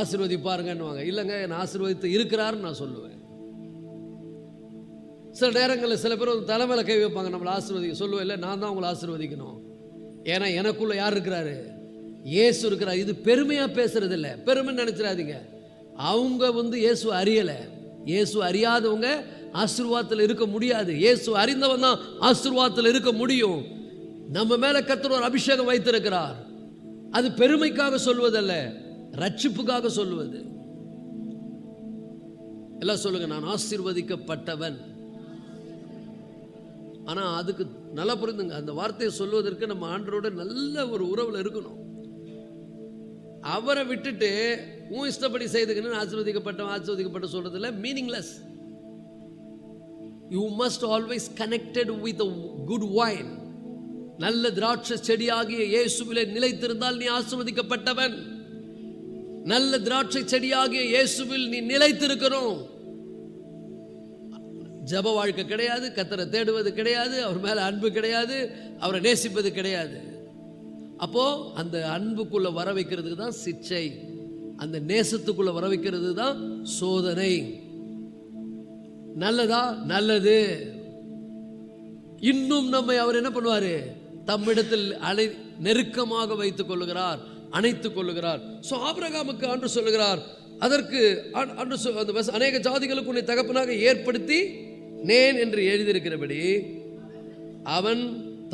ஆசீர்வதிப்பாருங்கன்னுவாங்க. இல்லைங்க, என்னை ஆசீர்வதித்து இருக்கிறாருன்னு நான் சொல்லுவேன். சில நேரங்களில் சில பேர் வந்து தலைமையில கை வைப்பாங்க, நம்மளை ஆசீர்வதிக்க. சொல்லுவேன், இல்லை, நான் தான் உங்களை ஆசீர்வதிக்கணும். ஏன்னா எனக்குள்ள யார் இருக்கிறாரு? இயேசு இருக்கிறார். இது பெருமையா பேசுறது இல்லை, பெருமைன்னு நினைச்சிடாதீங்க. அவங்க வந்து இயேசு அறியலை. இயேசு அறியாதவங்க ஆசீர்வாதத்தில் இருக்க முடியாது. இயேசு அறிந்தவன் தான் ஆசீர்வாதத்தில் இருக்க முடியும். நம்ம மேல கர்த்தர் ஒரு அபிஷேகம் வைத்திருக்கிறார். அது பெருமைக்காக சொல்வதல்ல, ரட்சிப்புக்காக சொல்லுவது. எல்லாம் சொல்லுங்க, நான் ஆசீர்வதிக்கப்பட்டவன். ஆனா அதுக்கு நல்லா புரிந்துங்க, அந்த வார்த்தையை சொல்வதற்கு நம்ம ஆண்டவரோட நல்ல ஒரு உறவுல இருக்கணும். அவரை விட்டுட்டு உன் இஷ்டப்படி செய்துக்கணும் ஆசீர்வதிக்கப்பட்ட சொல்றதுல meaningless. You must always connected with a good wine. நல்ல திராட்சை செடியாகிய இயேசுவிலே நிலைத்திருந்தால் நீ ஆசீர்வதிக்கப்பட்டவன். நல்ல திராட்சை செடியாகிய இயேசுவில் நீ நிலைத்திருக்கணும். ஜப வாழ்க்கை கிடையாது, கர்த்தரை தேடுவது கிடையாது, அவர் மேல அன்பு கிடையாது, அவரை நேசிப்பது கிடையாது. அப்போ அந்த அன்புக்குள்ள வர வைக்கிறதுக்கு தான் சிச்சை, அந்த நேசத்துக்குள்ள வர வைக்கிறது தான் சோதனை. நல்லதா? நல்லது. இன்னும் நம்மை அவர் என்ன பண்ணுவாரு? தம்மிடத்தில் நெருக்கமாக வைத்துக் கொள்ளுகிறார், அணைத்துக் கொள்ளுகிறார். சோ ஆபிரகாமுக்கு ஆண்டு சொல்லுகிறார், அதற்கு அநேக ஜாதிகளுக்கு உன்னை தகப்பனாக ஏற்படுத்தி நேன் என்று எழுதியிருக்கிறபடி அவன்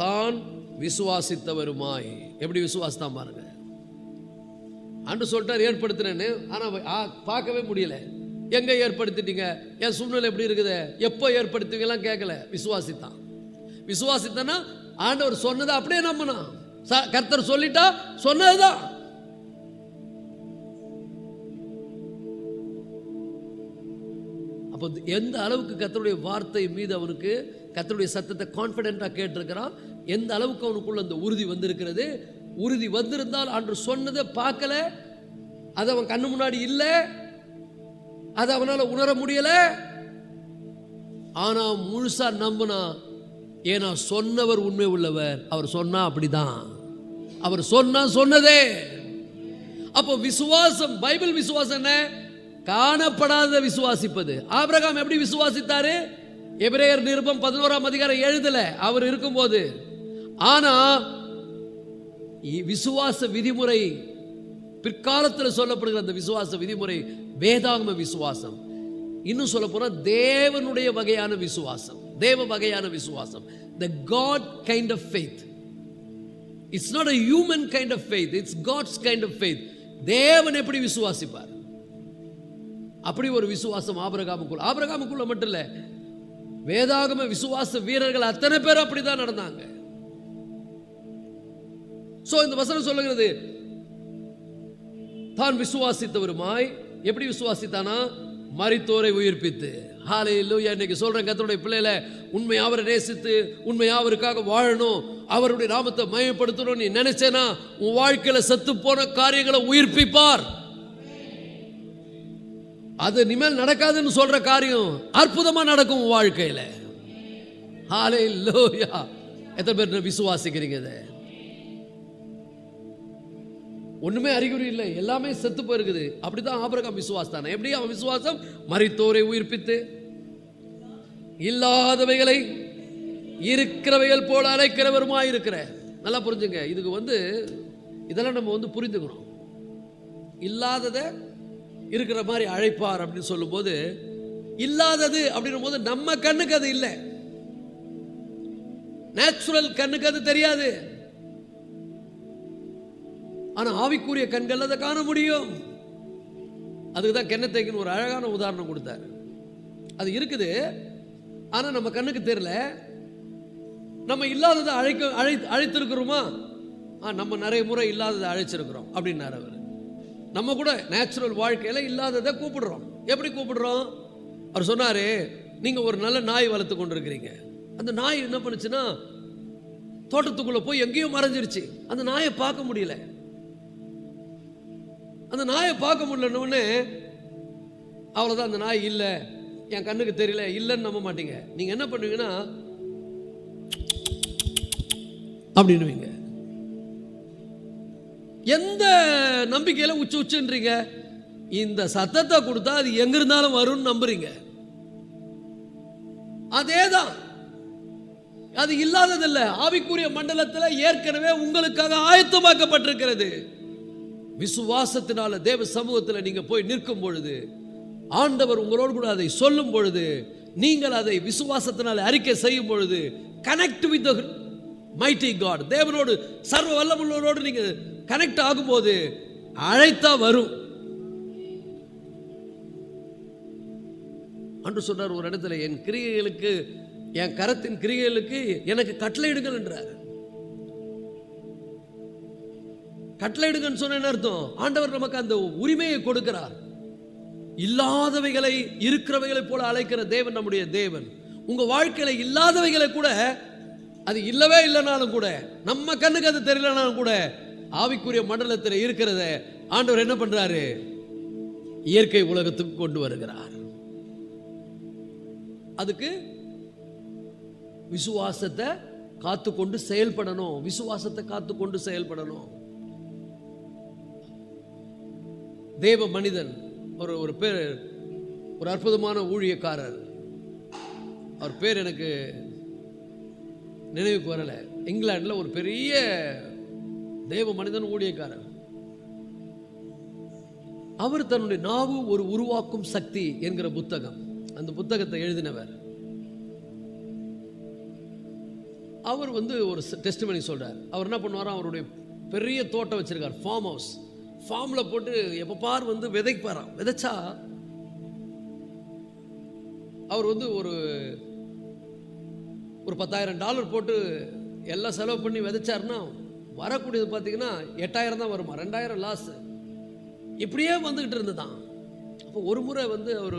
தான் விசுவாசித்தவருமாய். எப்படி விசுவாசத்தான் பாருங்க. ஆண்டு சொல்லிட்டார் ஏற்படுத்தினேன்னு, ஆனா பார்க்கவே முடியல. எங்க ஏற்படுத்திட்டீங்க? என் சூழ்நிலை எப்படி இருக்குது? எப்போ ஏற்படுத்துவீங்கலாம் கேட்கல. விசுவாசித்தான். விசுவாசித்தனா ஆண்டவர் சொன்னதை அப்படியே நம்பினா. கர்த்தர் சொல்லிட்டா சொன்னதுதான். அப்போ எந்த அளவுக்கு கர்த்தருடைய வார்த்தை மீது அவனுக்கு கர்த்தருடைய சத்தத்தை கான்ஃபிடென்ட்டா கேட்டிருக்கிறான், எந்த அளவுக்கு அவனுக்குள்ள அந்த உறுதி வந்திருக்கிறது. உறுதி வந்திருந்தால் அன்று சொன்னதை பார்க்கல, அது அவன் கண்ணு முன்னாடி இல்லை, அது அவனால உணர முடியல. ஆனா முழுசா நம்பினா. ஏன்னா சொன்னவர் உண்மை உள்ளவர். அவர் சொன்னா அப்படிதான், அவர் சொன்னா சொன்னதே. அப்போ விசுவாசம், பைபிள் விசுவாசம் என்ன? காணப்படாத விசுவாசிப்பது. ஆபிரகாம் எப்படி விசுவாசித்தாரு? எபிரேயர் நிருபம் 11ஆம் அதிகாரம் எழுதல அவர் இருக்கும்போது. ஆனா விசுவாச விதிமுறை, பிற்காலத்தில் சொல்லப்படுகிற அந்த விசுவாச விதிமுறை வேதாகம விசுவாசம். இன்னும் சொல்ல போனா தேவனுடைய வகையான விசுவாசம், தேவ வகையான விசுவாசம். The God kind of faith. It's not a human kind of faith, it's God's kind of faith. தேவன் எப்படி விசுவாசிப்பார்? அப்படி ஒரு விசுவாசம் ஆபிரகாமுக்குள்ள மட்டும் இல்ல, வேதாகம விசுவாச வீரர்கள் அத்தனை பேர் அப்படிதான் நடந்தாங்க. சோ இந்த வசனம் சொல்லுகிறது, தான் விசுவாசித்தவருமாய். எப்படி விசுவாசித்தானா? மரித்தோரை உயிர்ப்பித்து. ஹல்லேலூயா. இன்னைக்கு சொல்றேன், கர்த்தருடைய பிள்ளைகளை உண்மையா அவரை நேசித்து உண்மையா அவருக்காக வாழணும், அவருடைய நாமத்தை மகிமைப்படுத்தணும் நீ நினைச்சேனா உன் வாழ்க்கையில செத்து போன காரியங்களை உயிர்ப்பிப்பார். அது இனிமேல் நடக்காதுன்னு சொல்ற காரியம் அற்புதமா நடக்கும் உன் வாழ்க்கையில. ஹல்லேலூயா. எத்தனை பேர் விசுவாசிக்கிறீங்க? இதை ஒண்ணுமே அறிகுறி இல்லை, எல்லாமே செத்து போயிருக்குது. அப்படிதான் ஆபிரகாம் விசுவாசம். எப்படி அவன் விசுவாசம்? மரித்தோரை உயிர்ப்பித்து இல்லாதவைகளை இருக்கிறவைகள் போல அழைக்கிறவருமாய் இருக்கிற. நல்லா புரிஞ்சுங்க, இதுக்கு இதெல்லாம் நம்ம புரிந்துக்கணும். இல்லாததை இருக்கிற மாதிரி அழைப்பார் அப்படின்னு சொல்லும் போது, இல்லாதது அப்படின்னும் போது நம்ம கண்ணுக்கு அது இல்லை, நேச்சுரல் கண்ணுக்கு அது தெரியாது. ஆனா ஆவிக்குரிய கண்கள் அதை காண முடியும். அதுக்குதான் கென்னத்தேக்கின் ஒரு அழகான உதாரணம் கொடுத்தார். அது இருக்குது, ஆனா நம்ம கண்ணுக்கு தெரியல. நம்ம இல்லாததை அழைத்திருக்கிறோமா? நம்ம நிறைய முறை இல்லாததை அழைச்சிருக்கிறோம் அப்படின்னாரு அவர். நம்ம கூட நேச்சுரல் வாழ்க்கையில இல்லாததை கூப்பிடுறோம். எப்படி கூப்பிடுறோம்? அவர் சொன்னாரு, நீங்க ஒரு நல்ல நாய் வளர்த்து கொண்டிருக்கிறீங்க. அந்த நாய் என்ன பண்ணுச்சுன்னா தோட்டத்துக்குள்ள போய் எங்கேயோ மறைஞ்சிருச்சு. அந்த நாயை பார்க்க முடியல. அந்த நாயை பார்க்க முடியலன்னு அவ்வளோதான், அந்த நாய் இல்லை, என் கண்ணுக்கு தெரியல, இல்லைன்னு நம்ப மாட்டீங்க. நீங்க என்ன பண்ணுவீங்கன்னா அப்படின்னுவீங்க. எந்த நம்பிக்கையில உச்சுன்றீங்க? இந்த சத்தத்தை கொடுத்தா அது எங்க இருந்தாலும் வரும்னு நம்புறீங்க. அதேதான், அது இல்லாததில்லை. ஆவிக்குரிய மண்டலத்தில் ஏற்கனவே உங்களுக்காக ஆயத்தமாக்கப்பட்டிருக்கிறது. விசுவாசத்தினால தேவ சமூகத்தில் நீங்க போய் நிற்கும் பொழுது, ஆண்டவர் உங்களோடு கூட அதை சொல்லும் பொழுது, நீங்கள் அதை விசுவாசத்தினால அறிக்கை செய்யும் பொழுது, connect with the mighty God, தேவனோடு சர்வ வல்லமையுள்ளவரோடு நீங்க கனெக்ட் ஆகும்போது அழைத்தா வரும். அன்று சொன்னார் ஒரு இடத்துல, என் கிரியைகளுக்கு, என் கரத்தின் கிரியைகளுக்கு எனக்கு கட்டளையிடுங்கள் என்றார். கட்டளையிடுங்கன்னு சொன்ன என்ன அர்த்தம்? ஆண்டவர் நமக்கு அந்த உரிமையை கொடுக்கிறார். இல்லாதவைகளை இருக்கிறவைகளை போல அழைக்கிற தேவன் நம்முடைய தேவன். உங்க வாழ்க்கையில இல்லாதவைகளை கூட, அது இல்லவே இல்லைனாலும் கூட, நம்ம கண்ணுக்கு அது தெரியலனாலும் கூட, ஆவிக்குரிய மண்டலத்தில் இருக்கிறத ஆண்டவர் என்ன பண்றாரு? இயற்கை உலகத்துக்கு கொண்டு வருகிறார். அதுக்கு விசுவாசத்தை காத்துக்கொண்டு செயல்படணும். விசுவாசத்தை காத்துக்கொண்டு செயல்படணும். தேவ மனிதன் ஒரு பேர், ஒரு அற்புதமான ஊழியக்காரர், அவர் பேர் எனக்கு நினைவுக்கு வரல. இங்கிலாந்துல ஒரு பெரிய தேவ மனிதன் ஊழியக்காரர். அவர் தன்னுடைய நாவு ஒரு உருவாக்கும் சக்தி என்கிற புத்தகம், அந்த புத்தகத்தை எழுதினவர். அவர் ஒரு டெஸ்டிமனி சொல்றார். அவர் என்ன பண்ணுவார்? அவருடைய பெரிய தோட்டம் வச்சிருக்கார், ஃபார்ம் ஹவுஸ். ஃபார்ம்ல போட்டு எப்ப பார் விதைப்பாராம். விதைச்சா அவர் ஒரு $10,000 போட்டு எல்லாம் செலவு பண்ணி விதைச்சாருன்னா வரக்கூடியது பார்த்தீங்கன்னா 8,000 தான் வருமா, 2,000 லாஸ். இப்படியே வந்துகிட்டு இருந்துதான். அப்போ ஒரு முறை அவர்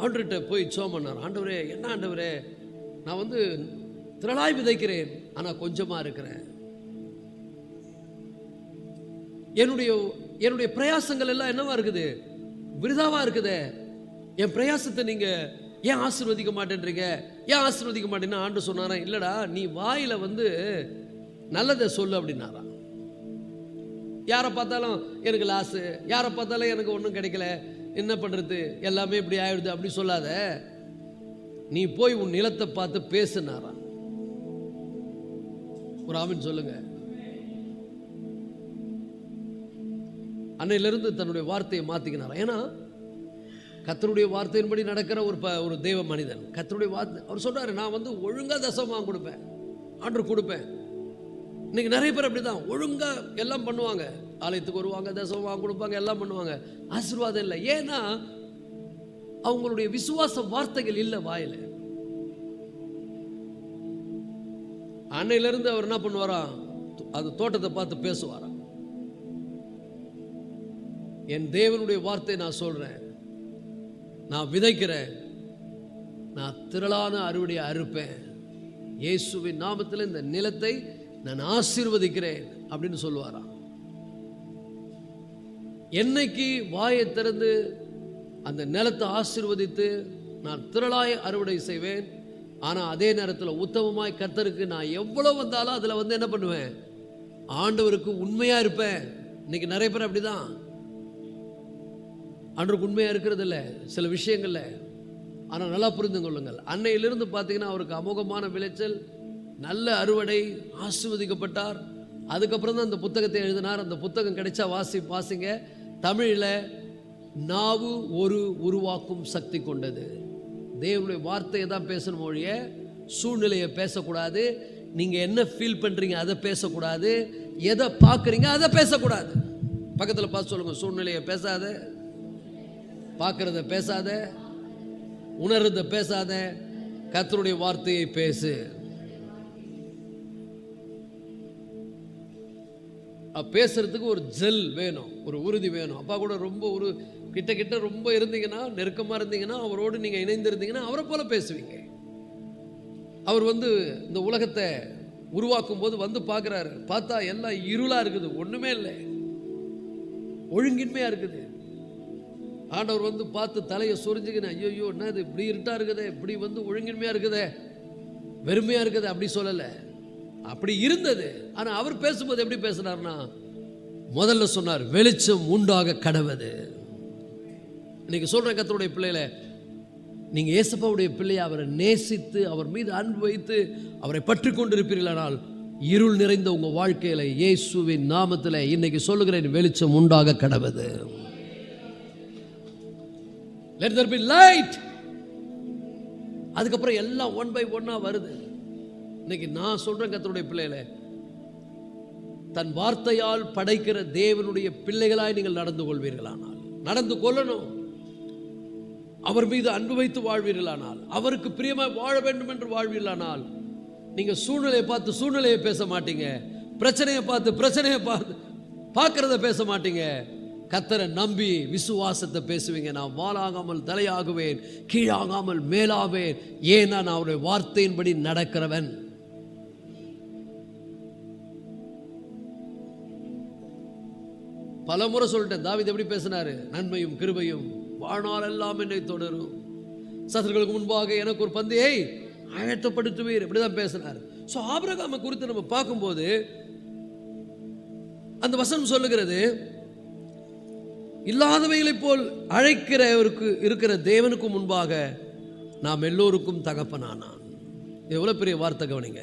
ஆண்டவர்கிட்ட போய் ஜெபம் பண்ணார். ஆண்டவரே, என்ன ஆண்டவரே, நான் திரளாய் விதைக்கிறேன், ஆனா கொஞ்சமா இருக்கிறேன். என்னுடைய பிரயாசங்கள் எல்லாம் என்னவா இருக்குது? விருதாவா இருக்குது. என் பிரயாசத்தை நீங்க ஏன் ஆசீர்வதிக்க மாட்டேன்றீங்க? ஏன் ஆசீர்வதிக்க மாட்டேன்னா ஆண்டு சொன்னாரா, இல்லடா, நீ வாயில நல்லதை சொல்லு அப்படின்னாரா. யாரை பார்த்தாலும் எனக்கு லாஸு, யாரை பார்த்தாலும் எனக்கு ஒன்றும் கிடைக்கல, என்ன பண்றது, எல்லாமே இப்படி ஆயிடுது அப்படி சொல்லாத. நீ போய் உன் நிலத்தை பார்த்து பேசுனாரா. ஒரு ஆமீன் சொல்லுங்க. அன்னையிலிருந்து தன்னுடைய வார்த்தையை மாத்திக்கினாரா. ஏன்னா கர்த்தருடைய வார்த்தையின்படி நடக்கிற ஒரு தேவ மனிதன். கர்த்தருடைய வார்த்தை அவர் சொல்றாரு, நான் வந்து ஒழுங்கா தசமம் கொடுப்பேன், ஆர்டர் கொடுப்பேன். இன்னைக்கு நிறைய பேர் அப்படிதான் ஒழுங்கா எல்லாம் பண்ணுவாங்க, ஆலயத்துக்கு வருவாங்க, தசமம் கொடுப்பாங்க, எல்லாம் பண்ணுவாங்க, ஆசீர்வாதம் இல்லை. ஏன்னா அவங்களுடைய விசுவாச வார்த்தைகள் இல்லை வாயில. அன்னையிலிருந்து அவர் என்ன பண்ணுவாராம், அது தோட்டத்தை பார்த்து பேசுவாராம். என் தேவனுடைய வார்த்தை நான் சொல்றேன், நான் விதைக்கிறேன், நான் திரளான அறுவடையை அறுப்பேன், இயேசுவின் நாமத்தில் இந்த நிலத்தை நான் ஆசீர்வதிக்கிறேன் அப்படின்னு சொல்லுவாராம். என்னைக்கு வாயை திறந்து அந்த நிலத்தை ஆசீர்வதித்து நான் திரளாய் அறுவடை செய்வேன், ஆனால் அதே நேரத்தில் உத்தமமாய் கர்த்தருக்கு நான் எவ்வளோ வந்தாலும் அதில் வந்து என்ன பண்ணுவேன், ஆண்டவருக்கு உண்மையாக இருப்பேன். இன்னைக்கு நிறைய பேர் அப்படிதான் ஆண்டவருக்கு உண்மையாக இருக்கிறது இல்லை சில விஷயங்கள்ல. ஆனால் நல்லா புரிந்து கொள்ளுங்கள், அன்னையிலிருந்து பார்த்தீங்கன்னா அவருக்கு அமோகமான விளைச்சல், நல்ல அறுவடை, ஆசீர்வதிக்கப்பட்டார். அதுக்கப்புறம் தான் அந்த புத்தகத்தை எழுதினார். அந்த புத்தகம் கிடைச்சா வாசிங்க. தமிழில் நாவு ஒரு உருவாக்கும் சக்தி கொண்டது. தேவனுடைய வார்த்தையை தான் பேசணும் ஒழிய சூழ்நிலையை பேசக்கூடாது. நீங்கள் என்ன ஃபீல் பண்ணுறீங்க அதை பேசக்கூடாது, எதை பார்க்குறீங்க அதை பேசக்கூடாது. பக்கத்தில் பார்த்து சொல்லுங்க, சூழ்நிலையை பேசாத, பார்க்குறத பேசாத, உணர்றத பேசாத, கர்த்தருடைய வார்த்தையை பேசு. பேசுறதுக்கு ஒரு ஜெல் வேணும், ஒரு உறுதி வேணும். அப்பா கூட ரொம்ப ஒரு கிட்ட ரொம்ப இருந்தீங்கன்னா, நெருக்கமாக இருந்தீங்கன்னா, அவரோடு நீங்கள் இணைந்திருந்தீங்கன்னா அவரை போல பேசுவீங்க. அவர் வந்து இந்த உலகத்தை உருவாக்கும் போது வந்து பார்க்குறாரு, பார்த்தா எல்லாம் இருளாக இருக்குது, ஒன்றுமே இல்லை, ஒழுங்கின்மையாக இருக்குது. ஆண்டவர் வந்து பார்த்து தலையை சொரிஞ்சுக்கினேன், ஐயோ என்ன இது இப்படி இருட்டா இருக்குதே, இப்படி வந்து ஒழுங்கின்மையாக இருக்குதே, வெறுமையாக இருக்குது அப்படி சொல்லலை, அப்படி இருந்தது. ஆனால் அவர் பேசும்போது எப்படி பேசினார்னா, முதல்ல சொன்னார் வெளிச்சம் உண்டாக கடவது. இன்னைக்கு சொல்ற கர்த்தருடைய பிள்ளைகளை, நீங்கள் இயேசுவுடைய பிள்ளையை அவரை நேசித்து அவர் மீது அன்பு வைத்து அவரை பற்றி கொண்டிருப்பீர்களானால் இருள் நிறைந்த உங்கள் வாழ்க்கையில் இயேசுவின் நாமத்தில் இன்னைக்கு சொல்லுகிறேன், வெளிச்சம் உண்டாக கடவது. Let there be light. அதுக்கப்புறம் எல்லாம் ஒன் பை ஒன்னா வருது. இன்னைக்கு நான் சொல்றேன் கர்த்தருடைய பிள்ளைகளே, தன் வார்த்தையால் படைக்கிற தேவனுடைய பிள்ளைகளாய் நீங்கள் நடந்து கொள்வீர்களானால், நடந்து கொள்ளணும், அவர் மீது அன்பு வைத்து வாழ்வீர்களானால், அவருக்கு பிரியமாய் வாழ வேண்டும் என்று வாழ்வீர்களானால், நீங்க சூழ்நிலையை பார்த்து சூழ்நிலையை பேச மாட்டீங்க, பிரச்சனையை பார்த்து பார்க்கறத பேச மாட்டீங்க, கர்த்தரை நம்பி விசுவாசத்தை பேசுவீங்க. நான் வாளாகாமல் தலையாகுவேன், கீழாகாமல் மேலாவேன், ஏன்னா நான் அவருடைய வார்த்தையின்படி நடக்கிறவன். பல முறை சொல்லிட்டேன், தாவீது எப்படி பேசினாரு, நன்மையும் கிருபையும் வாழ்நாள் எல்லாம் என்னை தொடரும், சத்துருக்களுக்கு முன்பாக எனக்கு ஒரு பந்தியை ஆயத்தப்படுத்துவீர், இப்படிதான் பேசினார். ஸோ ஆபிரகாமை குறித்து நம்ம பார்க்கும்போது அந்த வசனம் சொல்லுகிறது, இல்லாதவைகளை போல் அழைக்கிறவருக்கு இருக்கிற தேவனுக்கு முன்பாக நாம் எல்லோருக்கும் தகப்பனானான். எவ்வளவு பெரிய வார்த்தை கவனிங்க.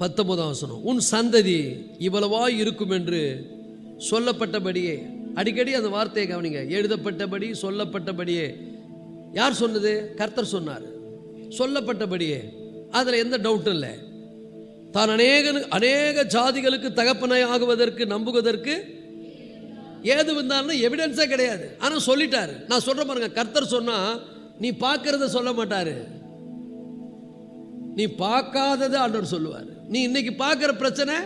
19ஆம் வசனம், உன் சந்ததி இவ்வளவாய் இருக்கும் என்று சொல்லப்பட்டபடியே. அடிக்கடி அந்த வார்த்தையை கவனிங்க, எழுதப்பட்டபடி, சொல்லப்பட்டபடியே. யார் சொன்னது? கர்த்தர் சொன்னார். சொல்லப்பட்டபடியே, அதில் எந்த டவுட்டும் இல்லை. தான் அநேக ஜாதிகளுக்கு தகப்பனாய் ஆகுவதற்கு நம்புவதற்கு ஏது வந்தாலும் எவிடன்ஸே கிடையாது, ஆனால் சொல்லிட்டாரு. நான் சொல்றேன் பாருங்க, கர்த்தர் சொன்னா நீ பார்க்கறத சொல்ல மாட்டாரு, நீ பார்க்காததை ஆண்டவர் சொல்லுவார். நீ இன்னைக்கு பார்க்கிற பிரச்சனை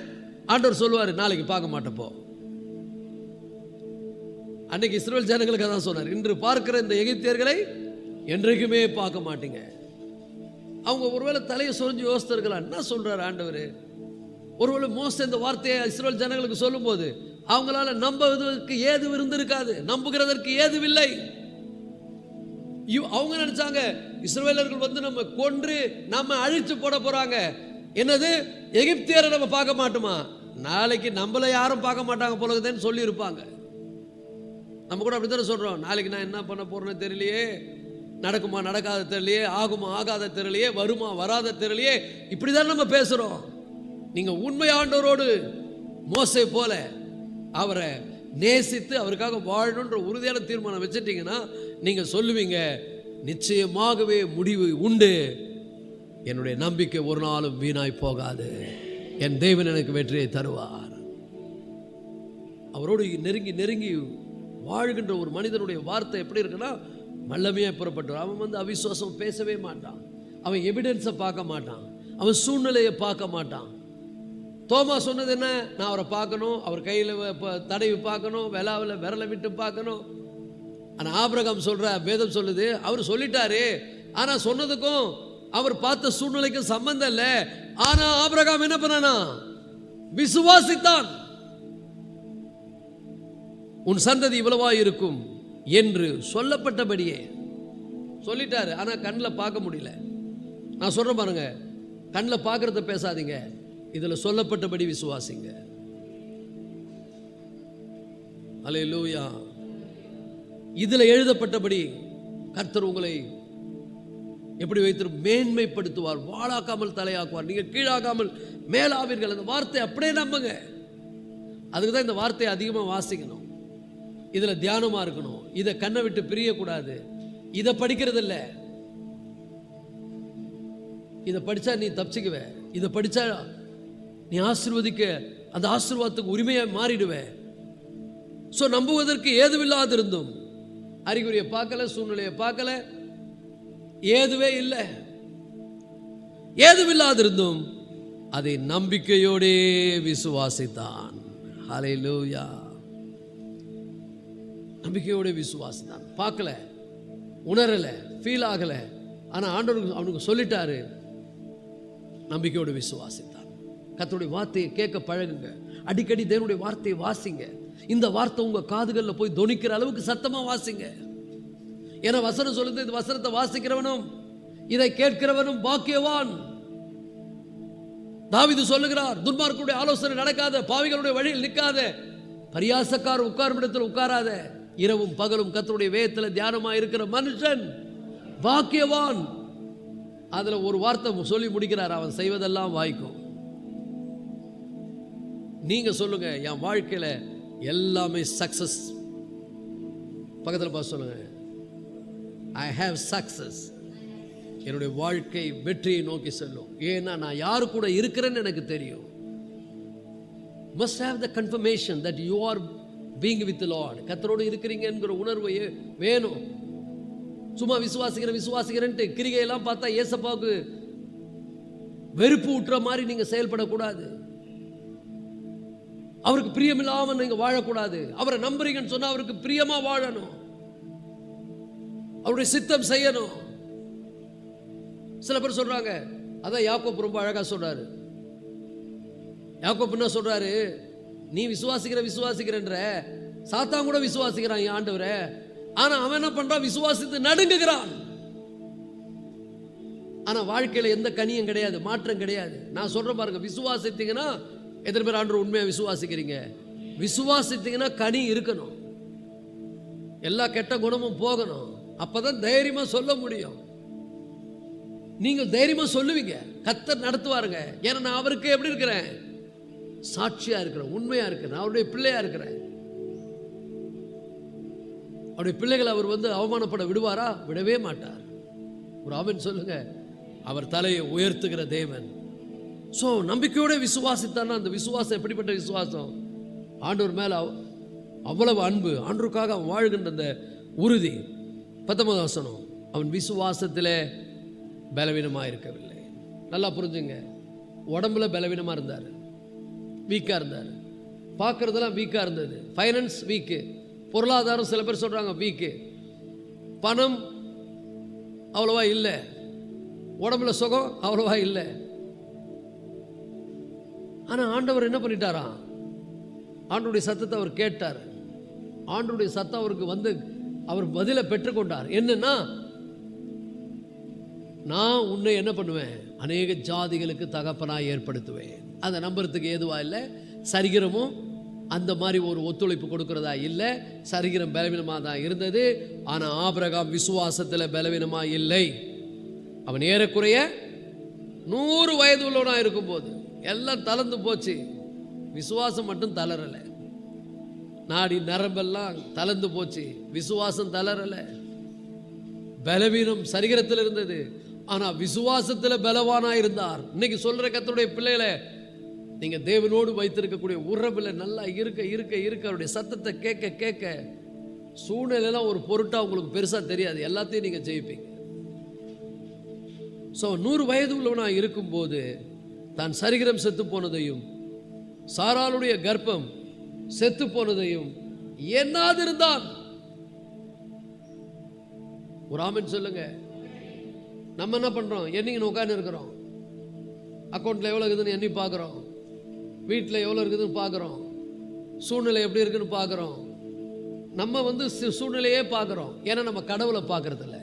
ஆண்டவர் சொல்லுவார், நாளைக்கு பார்க்க மாட்டப்போ. அன்னைக்கு இஸ்ரவேல் ஜனங்களுக்கு அதான் சொன்னார், இன்று பார்க்கிற இந்த எகிப்தியர்களை என்றைக்குமே பார்க்க மாட்டீங்க. அவங்க ஒருவேளை தலையை சொரிஞ்சு யோசித்திருக்கலாம், என்ன சொல்றாரு ஆண்டவர். ஒருவேளை மோசே இந்த வார்த்தையை இஸ்ரவேல் ஜனங்களுக்கு சொல்லும் போது அவங்களால நம்புவதற்கு ஏது இருந்திருக்காது, நம்புகிறதற்கு ஏதுவில்லை. அவங்க நினைச்சாங்க இஸ்ரவேலர்கள் வந்து நம்ம கொன்று நம்ம அழிச்சு போட போறாங்க. என்னது, எகிப்தியரை நம்ம பார்க்க மாட்டோமா, நாளைக்கு நம்மள யாரும் பார்க்க மாட்டாங்க போலதுன்னு சொல்லி இருப்பாங்க. நம்ம கூட அப்படி தானே சொல்கிறோம், நாளைக்கு நான் என்ன பண்ண போகிறேன்னு தெரியலையே, நடக்குமா நடக்காத தெரியலையே, ஆகுமா ஆகாத தெரியலையே, வருமா வராத தெரியலையே, இப்படி தான் நம்ம பேசுகிறோம். நீங்கள் உண்மை ஆண்டவரோடு மோசே போல அவரை நேசித்து அவருக்காக வாழணுன்ற உறுதியான தீர்மானம் வச்சுட்டீங்கன்னா நீங்கள் சொல்லுவீங்க, நிச்சயமாகவே முடிவு உண்டு, என்னுடைய நம்பிக்கை ஒரு நாளும் வீணாய் போகாது, என் தேவன் எனக்கு வெற்றியை தருவார். அவரோடு நெருங்கி நெருங்கி வாழ்கின்ற ஒரு மனிதனுடைய வார்த்தை எப்படி இருக்குன்னா வல்லமையாக புறப்பட்டு. அவன் அவிசுவாசம் பேசவே மாட்டான், அவன் எவிடன்ஸை பார்க்க மாட்டான், அவன் சூழ்நிலையை பார்க்க மாட்டான். தோமா சொன்னது என்ன, நான் அவரை பார்க்கணும், அவர் கையில் தடவி பார்க்கணும், விரலை விட்டு பார்க்கணும். ஆனால் ஆபிரகாம் சொல்ற வேதம் சொல்லுது, அவர் சொல்லிட்டாரு, ஆனால் சொன்னதுக்கும் அவர் பார்த்த சூழ்நிலைக்கும் சம்பந்தம் இல்லை. ஆனால் ஆபிரகாம் என்ன பண்ணானா, விசுவாசித்தான். உன் சந்ததி இவ்வளவா இருக்கும் என்று சொல்லப்பட்டபடியே சொல்லிட்டாரு. ஆனால் கண்ணில் பார்க்க முடியல. நான் சொல்றேன் பாருங்க, கண்ணில் பார்க்கறத பேசாதீங்க, இதில் சொல்லப்பட்டபடி விசுவாசிங்க. அல்லேலூயா. இதில் எழுதப்பட்டபடி கர்த்தர் உங்களை எப்படி வைத்து மேன்மைப்படுத்துவார், வாழாக்காமல் தலையாக்குவார், நீங்கள் கீழாகாமல் மேலாவீர்கள். அந்த வார்த்தை அப்படியே நம்புங்க. அதுக்கு தான் இந்த வார்த்தையை அதிகமாக வாசிக்கணும், இதில் தியானமாக இருக்கணும், இதை கண்ணை விட்டு பிரியக்கூடாது. இதை படிக்கிறது இல்லை, இதை படித்தா நீ தப்பிச்சுக்குவே, இதை படித்தா நீ ஆசீர்வதிக்க அந்த ஆசீர்வாதத்துக்கு உரிமையாக மாறிடுவே. ஸோ நம்புவதற்கு ஏதுவில்லாது இருந்தும், அறிகுறியை பார்க்கல, சூழ்நிலையை பார்க்கல, ஏதுவே இல்லை, ஏதுவில்லாது இருந்தும் அதை நம்பிக்கையோடே விசுவாசித்தான். ஹல்லேலூயா. நம்பிக்கையோட விசுவாசித்தான். பார்க்கல, உணரல, ஃபீல் ஆகல, ஆனால் ஆண்டவர் அவனுக்கு சொல்லிட்டாரு, நம்பிக்கையோட விசுவாசித்தான். கர்த்தருடைய வார்த்தையை கேட்க பழகுங்க, அடிக்கடி தேவனுடைய வார்த்தையை வாசிங்க. இந்த வார்த்தை உங்க காதுகளில் போய் தொனிக்கிற அளவுக்கு சத்தமா வாசிங்க. ஏன்னா வசனம் சொல்லுது, இந்த வசனத்தை வாசிக்கிறவனும் இதை கேட்கிறவனும் பாக்கியவான். தாவீது சொல்லுகிறார், துன்மார்க்கருடைய ஆலோசனை நடக்காத, பாவிகளுடைய வழியில் நிற்காத, பரியாசக்காரர் உட்காரும் இடத்தில் உட்காராத, இரவும் பகலும் கர்த்தருடைய வேதத்தில் தியானமாக இருக்கிற மனுஷன் பாக்கியவான். அதுல ஒரு வார்த்தை சொல்லி முடிக்கிறார், அவன் செய்வதெல்லாம் வாய்க்கும். நீங்க சொல்லுங்க, என் வாழ்க்கையில எல்லாமே சக்சஸ். பக்கத்தில் பார்த்து சொல்லுங்க, ஐ ஹேவ் சக்சஸ். என்னுடைய வாழ்க்கை வெற்றியை நோக்கி செல்லும். ஏன்னா நான் யாரு கூட இருக்கிறேன்னு எனக்கு தெரியும். must have the confirmation that you are being with the Lord. கர்த்தரோடு இருக்கிறீங்க என்கிற உணர்வு வேணும். சும்மா விசுவாசிக்கிறேன்ட்டு கிரிகையெல்லாம் பார்த்தா ஏசப்பாவுக்கு வெறுப்பு ஊட்டுற மாதிரி நீங்க செயல்படக்கூடாது. அவருக்கு பிரியமில்லாம நீங்க வாழக்கூடாது. அவரை நம்புறீங்கன்னு சொன்னா அவருக்கு பிரியமா வாழணும், அவருடைய சித்தம் செய்யணும். சில பேர் சொல்றாங்க, அதான் யாக்கோபு ரொம்ப அழகா சொல்றாரு. யாக்கோபு என்ன சொல்றாரு, நீ விசுவாசிக்கிறன்ற சாத்தான் கூட விசுவாசிக்கிறான் என் ஆண்டவரே, ஆனா அவன் என்ன பண்றான், விசுவாசித்து நடுங்குகிறான். ஆனா வாழ்க்கையில எந்த கனியும் கிடையாது, மாற்றம் கிடையாது. நான் சொல்றேன் பாருங்க, விசுவாசித்தீங்கன்னா எத்தனை பேர் ஆண்டவர் உண்மையா விசுவாசிக்கிறீங்க? விசுவாசித்தீங்கன்னா கனி இருக்கணும், எல்லா கெட்ட குணமும் போகணும். அப்பதான் தைரியமா சொல்ல முடியும். நீங்க தைரியமா சொல்லுவீங்க, கர்த்தர் நடத்துவாருங்க. ஏன்னா நான் அவருக்கு எப்படி இருக்கிறேன், சாட்சியா இருக்கிறேன், உண்மையா இருக்கிறேன், அவருடைய பிள்ளையா இருக்கிறேன். அவருடைய பிள்ளைகளை அவர் அவமானப்பட விடுவாரா? விடவே மாட்டார். ஒரு ஆமென் சொல்லுங்க. அவர் தலையை உயர்த்துகிற தேவன். ஸோ நம்பிக்கையோட விசுவாசித்தான்னா அந்த விசுவாசம் எப்படிப்பட்ட விசுவாசம்? ஆண்டவர் மேல அவ்வளவு அன்பு, ஆண்டவருக்காக அவன் வாழ்கின்ற அந்த உறுதி. 19 வசனம், அவன் விசுவாசத்திலே பலவீனமாக இருக்கவில்லை. நல்லா புரிஞ்சுங்க, உடம்புல பலவீனமாக இருந்தார், வீக்காக இருந்தார், பார்க்குறதெல்லாம் வீக்காக இருந்தது. ஃபைனான்ஸ் வீக்கு, பொருளாதாரம் சில பேர் சொல்கிறாங்க வீக்கு, பணம் அவ்வளவா இல்லை, உடம்புல சுகம் அவ்வளவா இல்லை. ஆனால் ஆண்டவர் என்ன பண்ணிட்டாரா, ஆண்டவருடைய சத்தத்தை அவர் கேட்டார். ஆண்டவருடைய சத்தம் அவருக்கு அவர் பதிலை பெற்றுக்கொண்டார். என்னன்னா, நான் உன்னை என்ன பண்ணுவேன், அநேக ஜாதிகளுக்கு தகப்பனாய் ஏற்படுத்துவேன். அதை நம்புறதுக்கு ஏதுவா இல்லை, சரிகிரமும் அந்த மாதிரி ஒரு ஒத்துழைப்பு கொடுக்கிறதா இல்லை. சரீரம் பலவீனமாக தான் இருந்தது. ஆனால் ஆபிரகாம் விசுவாசத்தில் பலவீனமாக இல்லை. அவன் ஏறக்குறைய 100 வயது உள்ளவனாக இருக்கும்போது எல்லாம் தளர்ந்து போச்சு, விசுவாசம் மட்டும் தளரலை. நாடி நரம்பெல்லாம் தளர்ந்து போச்சு, விசுவாசம் தளரலை. பலவீனம் சரீரத்தில் இருந்தது, ஆனால் விசுவாசத்தில் பலவானா இருந்தார். இன்னைக்கு சொல்ற கர்த்தருடைய பிள்ளைகளை, நீங்க தேவனோடு வைத்திருக்கக்கூடிய உறவில் நல்லா இருக்க இருக்க இருக்க அவருடைய சத்தத்தை கேட்க கேட்க சூழ்நிலையெல்லாம் ஒரு பொருட்டா உங்களுக்கு பெருசா தெரியாது, எல்லாத்தையும் நீங்க ஜெயிப்பீங்க. ஸோ 100 வயது உள்ளவனாக இருக்கும்போது தான் சரீரம் செத்து போனதையும் சாராளுடைய கர்ப்பம் செத்து போனதையும் எண்ணாதிருந்தான். ஒரு ஆமென் சொல்லுங்க. நம்ம என்ன பண்றோம்? எண்ணிங்க உட்கார்ந்து இருக்கிறோம், அக்கௌண்ட்ல எவ்வளவு இருக்குதுன்னு எண்ணி பார்க்குறோம், வீட்டில் எவ்வளோ இருக்குதுன்னு பார்க்குறோம், சூழ்நிலை எப்படி இருக்குன்னு பார்க்குறோம். நம்ம சூழ்நிலையே பார்க்குறோம், ஏன்னா நம்ம கடவுளை பார்க்கறது இல்லை.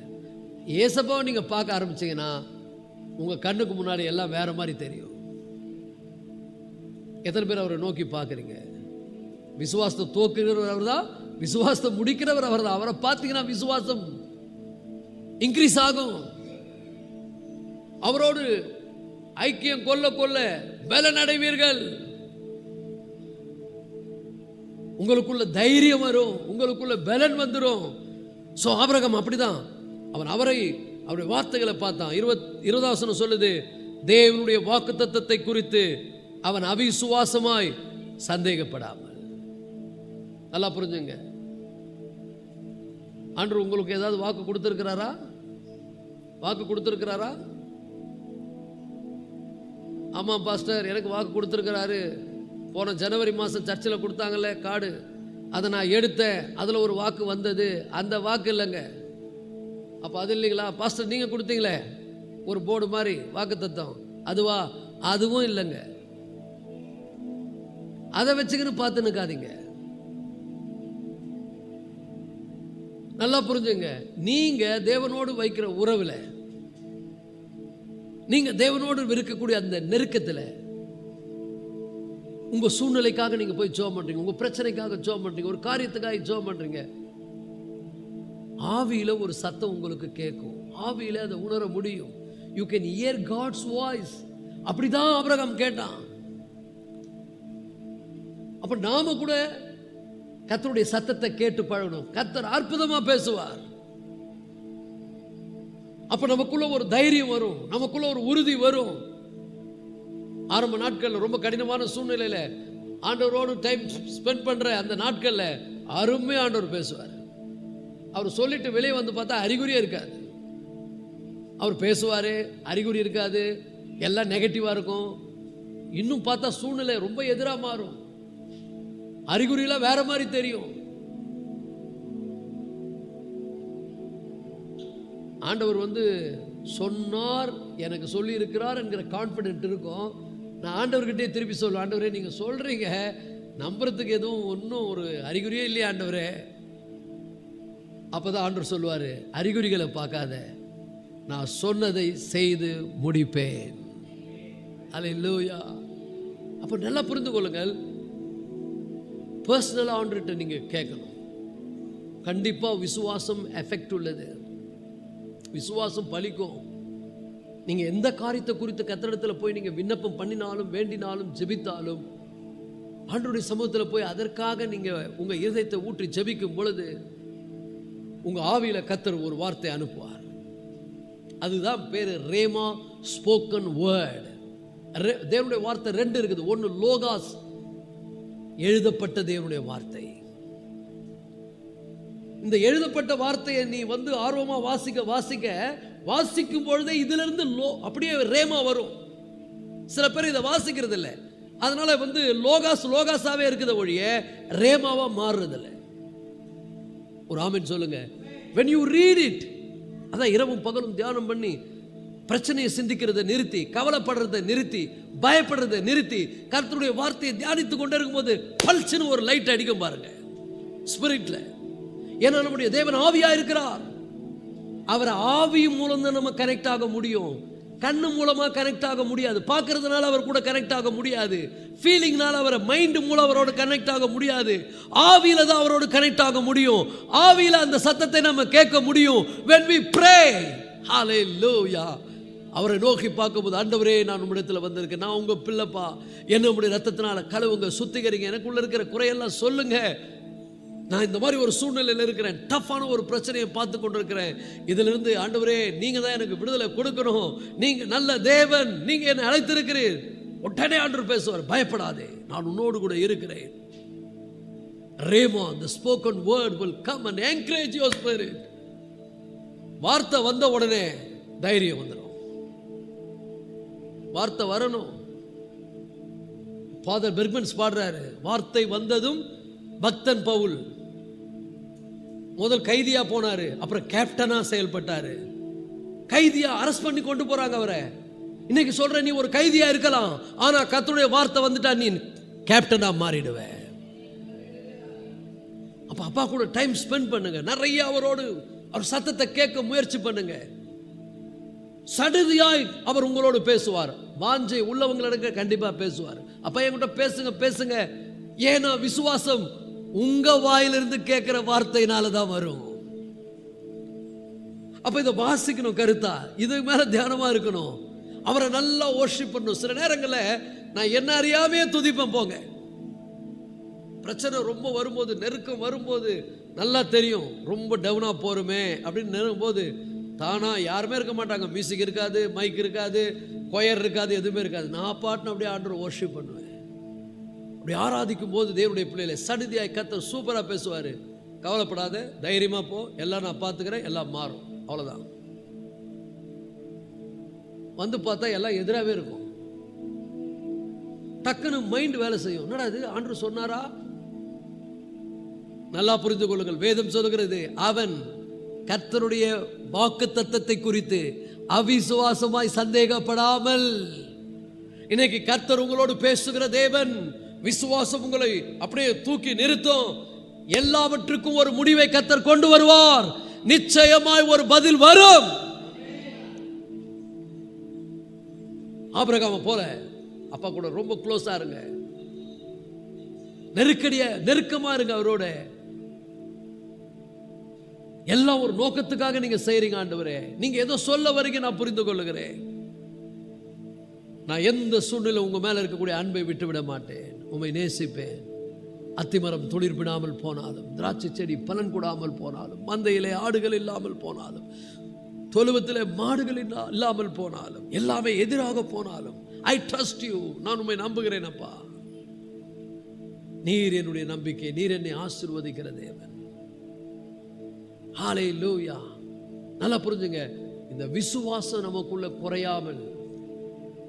ஏசப்பாவை நீங்கள் பார்க்க ஆரம்பிச்சிங்கன்னா உங்கள் கண்ணுக்கு முன்னாடி எல்லாம் வேற மாதிரி தெரியும். எத்தனை பேர் அவரை நோக்கி பார்க்குறீங்க? விசுவாசத்தை தோக்குகிறவர் அவர் தான், விசுவாசத்தை முடிக்கிறவர் அவர் தான். அவரை பார்த்தீங்கன்னா விசுவாசம் இன்க்ரீஸ் ஆகும். அவரோடு ஐக்கியம் கொள்ள கொள்ள பலன் அடைவீர்கள். உங்களுக்குள்ள தைரியம் வரும், உங்களுக்குள்ள பலன் வந்துடும். ஸோ ஆபிரகாம் அப்படிதான். அவன் அவருடைய வார்த்தைகளை பார்த்தான். 20 வசனம் சொல்லுது, தேவனுடைய வாக்குத்தத்தத்தை குறித்து அவன் அவிசுவாசமாய் சந்தேகப்படாமல். நல்லா புரிஞ்சுங்க. ஆண்டவர் உங்களுக்கு ஏதாவது வாக்கு கொடுத்திருக்கிறாரா? வாக்கு கொடுத்திருக்கிறாரா? ஆமா பாஸ்டர், எனக்கு வாக்கு கொடுத்திருக்கிறாரு. போன ஜனவரி மாதம் சர்ச்சில் கொடுத்தாங்கல்ல கார்டு, அதை நான் எடுத்தேன், அதில் ஒரு வாக்கு வந்தது. அந்த வாக்கு இல்லைங்க. அப்போ அது இல்லைங்களா? பாஸ்டர் நீங்கள் கொடுத்தீங்களே ஒரு போர்டு மாதிரி வாக்கு தத்தம், அதுவா? அதுவும் இல்லைங்க. அதை வச்சுக்கின்னு பார்த்து நிற்காதீங்க. நல்லா புரிஞ்சுங்க. நீங்க தேவனோடு வைக்கிற உறவில், நீங்க தேவனோடு இருக்கக்கூடிய அந்த நெருக்கத்தில், உங்க சூழ்நிலைக்காக நீங்க போய் ஜெபம் பண்றீங்க, உங்க பிரச்சனைக்காக ஜெபம் பண்றீங்க, ஒரு காரியத்துக்காக ஜெபம் பண்றீங்க, ஆவியில ஒரு சத்தம் உங்களுக்கு கேட்கும். ஆவியில அதை உணர முடியும். You can hear God's voice. அப்படிதான் ஆபிரகாம் கேட்டான். அப்ப நாம கூட கர்த்தருடைய சத்தத்தை கேட்டு பழகணும். கர்த்தர் அற்புதமா பேசுவார். அப்ப நமக்குள்ள ஒரு தைரியம் வரும், நமக்குள்ள ஒரு உறுதி வரும். ஆரம்ப நாட்கள்ல ரொம்ப கடினமான சூழ்நிலையில ஆண்டவரோடு டைம் ஸ்பெண்ட் பண்ற அந்த நாட்கள்ல அருமையா ஆண்டவர் பேசுவார். அவர் சொல்லிட்டு வெளியே வந்து பார்த்தா அறிகுறியே இருக்காது. அவர் பேசுவாரு, அறிகுறி இருக்காது, எல்லாம் நெகட்டிவா இருக்கும். இன்னும் பார்த்தா சூழ்நிலை ரொம்ப எதிராக மாறும், அறிகுறியெல்லாம் வேற மாதிரி தெரியும். ஆண்டவர் சொன்னார், எனக்கு சொல்லி இருக்கிறார் என்கிற கான்ஃபிடென்ட் இருக்கும். நான் ஆண்டவர்கிட்டே திருப்பி சொல்லுவேன், ஆண்டவரே நீங்க சொல்றீங்க, நம்புறதுக்கு எதுவும் ஒன்றும் ஒரு அறிகுறியே இல்லையா ஆண்டவரே? அப்பதான் ஆண்டவர் சொல்லுவாரு, அறிகுறிகளை பார்க்காத, நான் சொன்னதை செய்து முடிப்பேன். அல்லேலூயா. அப்ப நல்லா புரிந்து கொள்ளுங்கள். பர்சனலா ஆண்டவர்கிட்ட நீங்க கேட்கணும். கண்டிப்பா விசுவாசம் எஃபெக்ட் உள்ளது, விசுவாசம் பலிக்கும். நீங்க எந்த காரியத்தை குறித்து கர்த்தரிடத்துல போய் நீங்க விண்ணப்பம் பண்ணினாலும், வேண்டினாலும், ஜெபித்தாலும், ஆண்டவருடைய சமூகத்தில் போய் அதற்காக நீங்க உங்க இதயத்தை ஊற்றி ஜெபிக்கும் பொழுது உங்க ஆவியில கர்த்தர் ஒரு வார்த்தை அனுப்புவார். அதுதான் பேரு ரேமா, ஸ்போக்கன் வேர்ட். தேவனுடைய வார்த்தை 2 இருக்குது. ஒன்னு லோகாஸ், எழுதப்பட்ட தேவனுடைய வார்த்தை. இந்த எழுதப்பட்ட வார்த்தையை நீ ஆர்வமா வாசிக்கும் பொழுதே இதுல இருந்து அப்படியே ரேமா வரும். சில பேர் இதை வாசிக்கிறது இல்லை, அதனால லோகாஸாவே இருக்குது ஒழிய ரேமாவா மாறுறது இல்லை. ஒரு ஆமென் சொல்லுங்க. when you read it, அதான் இரவும் பகலும் தியானம் பண்ணி பிரச்சனையை சிந்திக்கிறதை நிறுத்தி, கவலைப்படுறதை நிறுத்தி, பயப்படுறதை நிறுத்தி, கர்த்தருடைய வார்த்தையை தியானித்து கொண்டே இருக்கும்போது பல்ஸ்னு ஒரு லைட் அடிக்கும் பாருங்க ஸ்பிரிட்ல. ஏன்னா நம்முடைய தேவன் ஆவியா இருக்கிறார். அவர் ஆவி மூலம் தான் நம்ம கனெக்ட் ஆக முடியும். கண்ணு மூலமா கனெக்ட் ஆக முடியாது, பார்க்கறதுனால அவர் கூட கனெக்ட் ஆக முடியாது, ஃபீலிங்னால அவரை மைண்ட் மூலம் அவரோட கனெக்ட் ஆக முடியாது. ஆவியில தான் அவரோடு கனெக்ட் ஆக முடியும். ஆவியில அந்த சத்தத்தை நம்ம கேட்க முடியும். when we pray, hallelujah, அவரை நோக்கி பார்க்கும்போது, ஆண்டவரே நான் உம்மிடத்தில் வந்திருக்கேன், நான் உங்க பிள்ளைப்பா, என்ன உம்முடைய ரத்தத்தினால கழுவுங்க, சுத்திகரிங்க, எனக்குள்ள இருக்கிற குறையெல்லாம் சொல்லுங்க, நான் இந்த மாதிரி ஒரு சூழ்நிலையில் இருக்கிறேன், டஃப்பான ஒரு பிரச்சனையை பார்த்து கொண்டிருக்கிறேன், இதிலிருந்து ஆண்டவரே நீங்க தான் எனக்கு விடுதலை கொடுக்கணும், நீங்க நல்ல தேவன், நீங்க என்னை அழைத்திருக்கிறீர். உடனே ஆண்டவர் பேசுவார், பயப்படாதே, நான் உன்னோடு கூட இருக்கிறேன். Rhema, the spoken word will come and encourage your spirit. வார்த்தை வந்த உடனே தைரியம் வந்துடும். வார்த்தை வரணும். ஃபாதர் பெர்க்மன்ஸ் பாடுறாரு, வார்த்தை வந்ததும் பக்தன் பவுல் முதல் கைதியா போனாரு, அப்புறம் கேப்டனா செயல்பட்டாரு. கைதியா அரெஸ்ட் பண்ணி கொண்டு போறாங்க அவரை. இன்னைக்கு சொல்ற, நீ ஒரு கைதியா இருக்கலாம், ஆனா கர்த்தருடைய வார்த்தை வந்துட்டா நீ கேப்டனா மாறிடுவ. அப்ப அப்பா கூட டைம் ஸ்பெண்ட் பண்ணுங்க, நிறைய அவரோடு அவர் சத்தத்தை கேட்க முயற்சி பண்ணுங்க. சடுதியாய் அவர் உங்களோடு பேசுவார். வாஞ்சை உள்ளவங்களிடங்க கண்டிப்பா பேசுவார். அப்ப என்கிட்ட பேசுங்க பேசுங்க. ஏன்னா விசுவாசம் உங்க வாயிலிருந்து கேட்கிற வார்த்தையினால தான் வரும். அப்ப இதை வாசிக்கணும், கருத்தா இது மேல தியானமா இருக்கணும். அவரை நல்லா வொர்ஷிப் பண்ணணும். சில நேரங்களில் நான் என்ன அறியாமே துதிப்பேன். போங்க, பிரச்சனை ரொம்ப வரும்போது, நெருக்கம் வரும்போது நல்லா தெரியும், ரொம்ப டவுனா போறோமே அப்படின்னு நெருங்கும்போது தானா யாருமே இருக்க மாட்டாங்க, மியூசிக் இருக்காது, மைக் இருக்காது, கொயர் இருக்காது, எதுவுமே இருக்காது. நான் பாட்டுன்னு அப்படியே ஆண்டவரை வொர்ஷிப் பண்ணுவேன். அப்படி ஆராதிக்கும் போது தேவனுடைய பிள்ளைகளை சடுதியாய் கர்த்தர் சூப்பரா பேசுவாரு. கவலைப்படாத, தைரியமா போ, எல்லாம் நான் பார்த்துக்கிறேன், எல்லாம் மாறும், அவ்வளவுதான். வந்து பார்த்தா எல்லாம் எதிராகவே இருக்கும். டக்குன்னு மைண்ட் வேலை செய்யும். என்னடா இது, ஆண்டவர் சொன்னாரா? நல்லா புரிந்து கொள்ளுங்கள், வேதம் சொல்லுகிறது, அவன் கர்த்தருடைய வாக்குத்தத்தத்தை குறித்து அவிசுவாசமாய் சந்தேகப்படாமல். இன்னைக்கு கர்த்தர் உங்களோடு பேசுகிற தேவன். விசுவாசம் உங்களை அப்படியே தூக்கி நிறுத்தும். எல்லாவற்றுக்கும் ஒரு முடிவை கர்த்தர் கொண்டு வருவார். நிச்சயமாய் ஒரு பதில் வரும். ஆபிரகாமை போல அப்பா கூட ரொம்ப க்ளோஸா இருங்க, நெருக்கமா இருங்க அவரோட. எல்லாம் ஒரு நோக்கத்துக்காக நீங்க செய்றீங்க. ஆண்டவரே, நீங்க ஏதோ சொல்ல வரீங்க, நான் புரிந்து கொள்ளுகிறேன். நான் எந்த சூழ்நிலை உங்க மேல இருக்கக்கூடிய அன்பை விட்டுவிட மாட்டேன். உம்மை நேசிப்பேன். அத்திமரம் துளிர்பிடாமல் போனாலும், திராட்சை செடி பலன் கூடாமல் போனாலும், மந்தையிலே ஆடுகள் இல்லாமல் போனாலும், தொழுவத்திலே மாடுகள் இல்லாமல் போனாலும், எல்லாமே எதிராக போனாலும், ஐ ட்ரஸ்ட் யூ, நான் உம்மை நம்புகிறேன் அப்பா. நீர் என்னுடைய நம்பிக்கை, நீர் என்னை ஆசீர்வதிக்கிற தேவன். ஹல்லேலூயா. நல்லா புரிஞ்சுங்க, இந்த விசுவாசம் நமக்குள்ள குறையாமல்,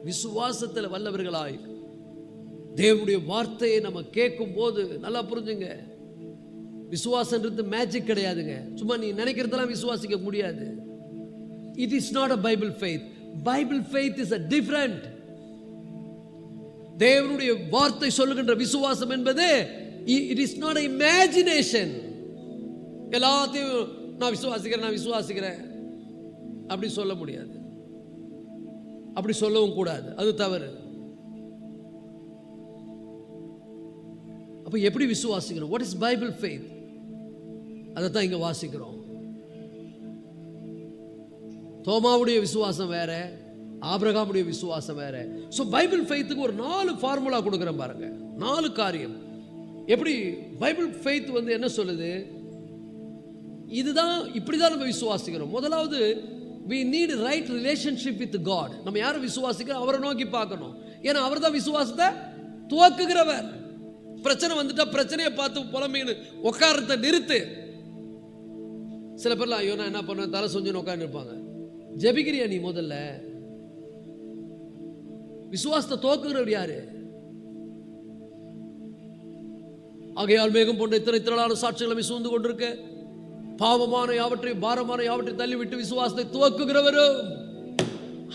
விசுவாசத்தில் வல்லவர்களாய் தேவனுடைய வார்த்தையை நம்ம கேட்கும் போது, நல்லா புரிஞ்சுங்க, விசுவாசன்றது மேஜிக் கிடையாதுங்க. சும்மா நீ நினைக்கிறதெல்லாம் விசுவாசிக்க முடியாது. It is not a Bible faith. Bible faith is a different. தேவனுடைய வார்த்தை சொல்லுகின்ற விசுவாசம் என்பது it is not a imagination. எல்லாத்தையும் நான் விசுவாசிக்கிறேன் அப்படி சொல்ல முடியாது, அப்படி சொல்லவும் கூடாது, அது தவறு. அப்ப எப்படி விசுவாசிக்கிறோம்? What is Bible faith? அதை தான் இங்க வாசிக்கிறோம். தோமாவுடைய விசுவாசம் வேற, ஆபிரகாமுடைய விசுவாசம் வேற. ஸோ பைபிள் ஃபெய்த்துக்கு ஒரு 4 ஃபார்முலா கொடுக்குறேன் பாருங்க. 4 காரியம். எப்படி பைபிள் ஃபெய்த் வந்து என்ன சொல்லுது? இதுதான், இப்படிதான் நம்ம விசுவாசிக்கிறோம். முதலாவது, we need right relationship with God. நம்ம யாரை விசுவாசிக்கிறோம் அவரை நோக்கி பார்க்கணும். ஏன்னா அவர் தான் விசுவாசத்தை துவக்குகிறவர். பிரச்சனை வந்துட்டா பிரச்சனையை பார்த்து புலம்பின்னு உட்காரத்தை நிறுத்து. சில பேர்லாம் ஐயோ நான் என்ன பண்ணுவேன் தலை சொஞ்சுன்னு உட்கார்ந்து இருப்பாங்க. ஜெபிக்கிறியா நீ? முதல்ல விசுவாசத்தை துவக்குகிறவர் யாரு? ஆகையால் மேகம் போன்ற இத்தனை திரளான சாட்சிகளை சூழ்ந்து கொண்டிருக்க, பாவமான யாவற்றையும் பாரமான யாவற்றையும் தள்ளிவிட்டு விசுவாசத்தை துவக்குகிறவரும்.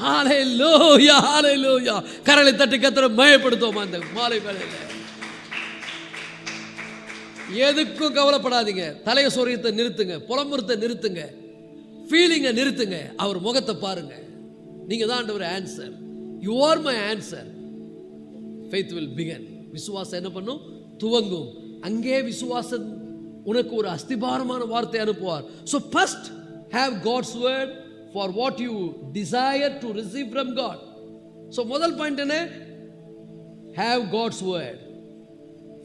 ஹல்லேலூயா, ஹல்லேலூயா. கரங்களை தட்டி கர்த்தரை மகிமைப்படுத்துவோம் அந்த மாலை வேளையில. எதுக்கும் கவலைப்படாதீங்க. தலைய சொரியத்தை நிறுத்துங்க, புலம்புறத்தை நிறுத்துங்க, ஃபீலிங்கை நிறுத்துங்க. அவர் முகத்தை பாருங்க. நீங்க தான் ஆண்டவர் answer. You are my answer. faith will begin. விசுவாசம் என்ன பண்ணும்? துவங்கும். அங்கே விசுவாசம் உனக்கு ஒரு அஸ்திபாரமான வார்த்தை அனுப்புவார். So first have God's word for what you desire to receive from God. So முதல் பாயிண்ட் என்ன? have God's word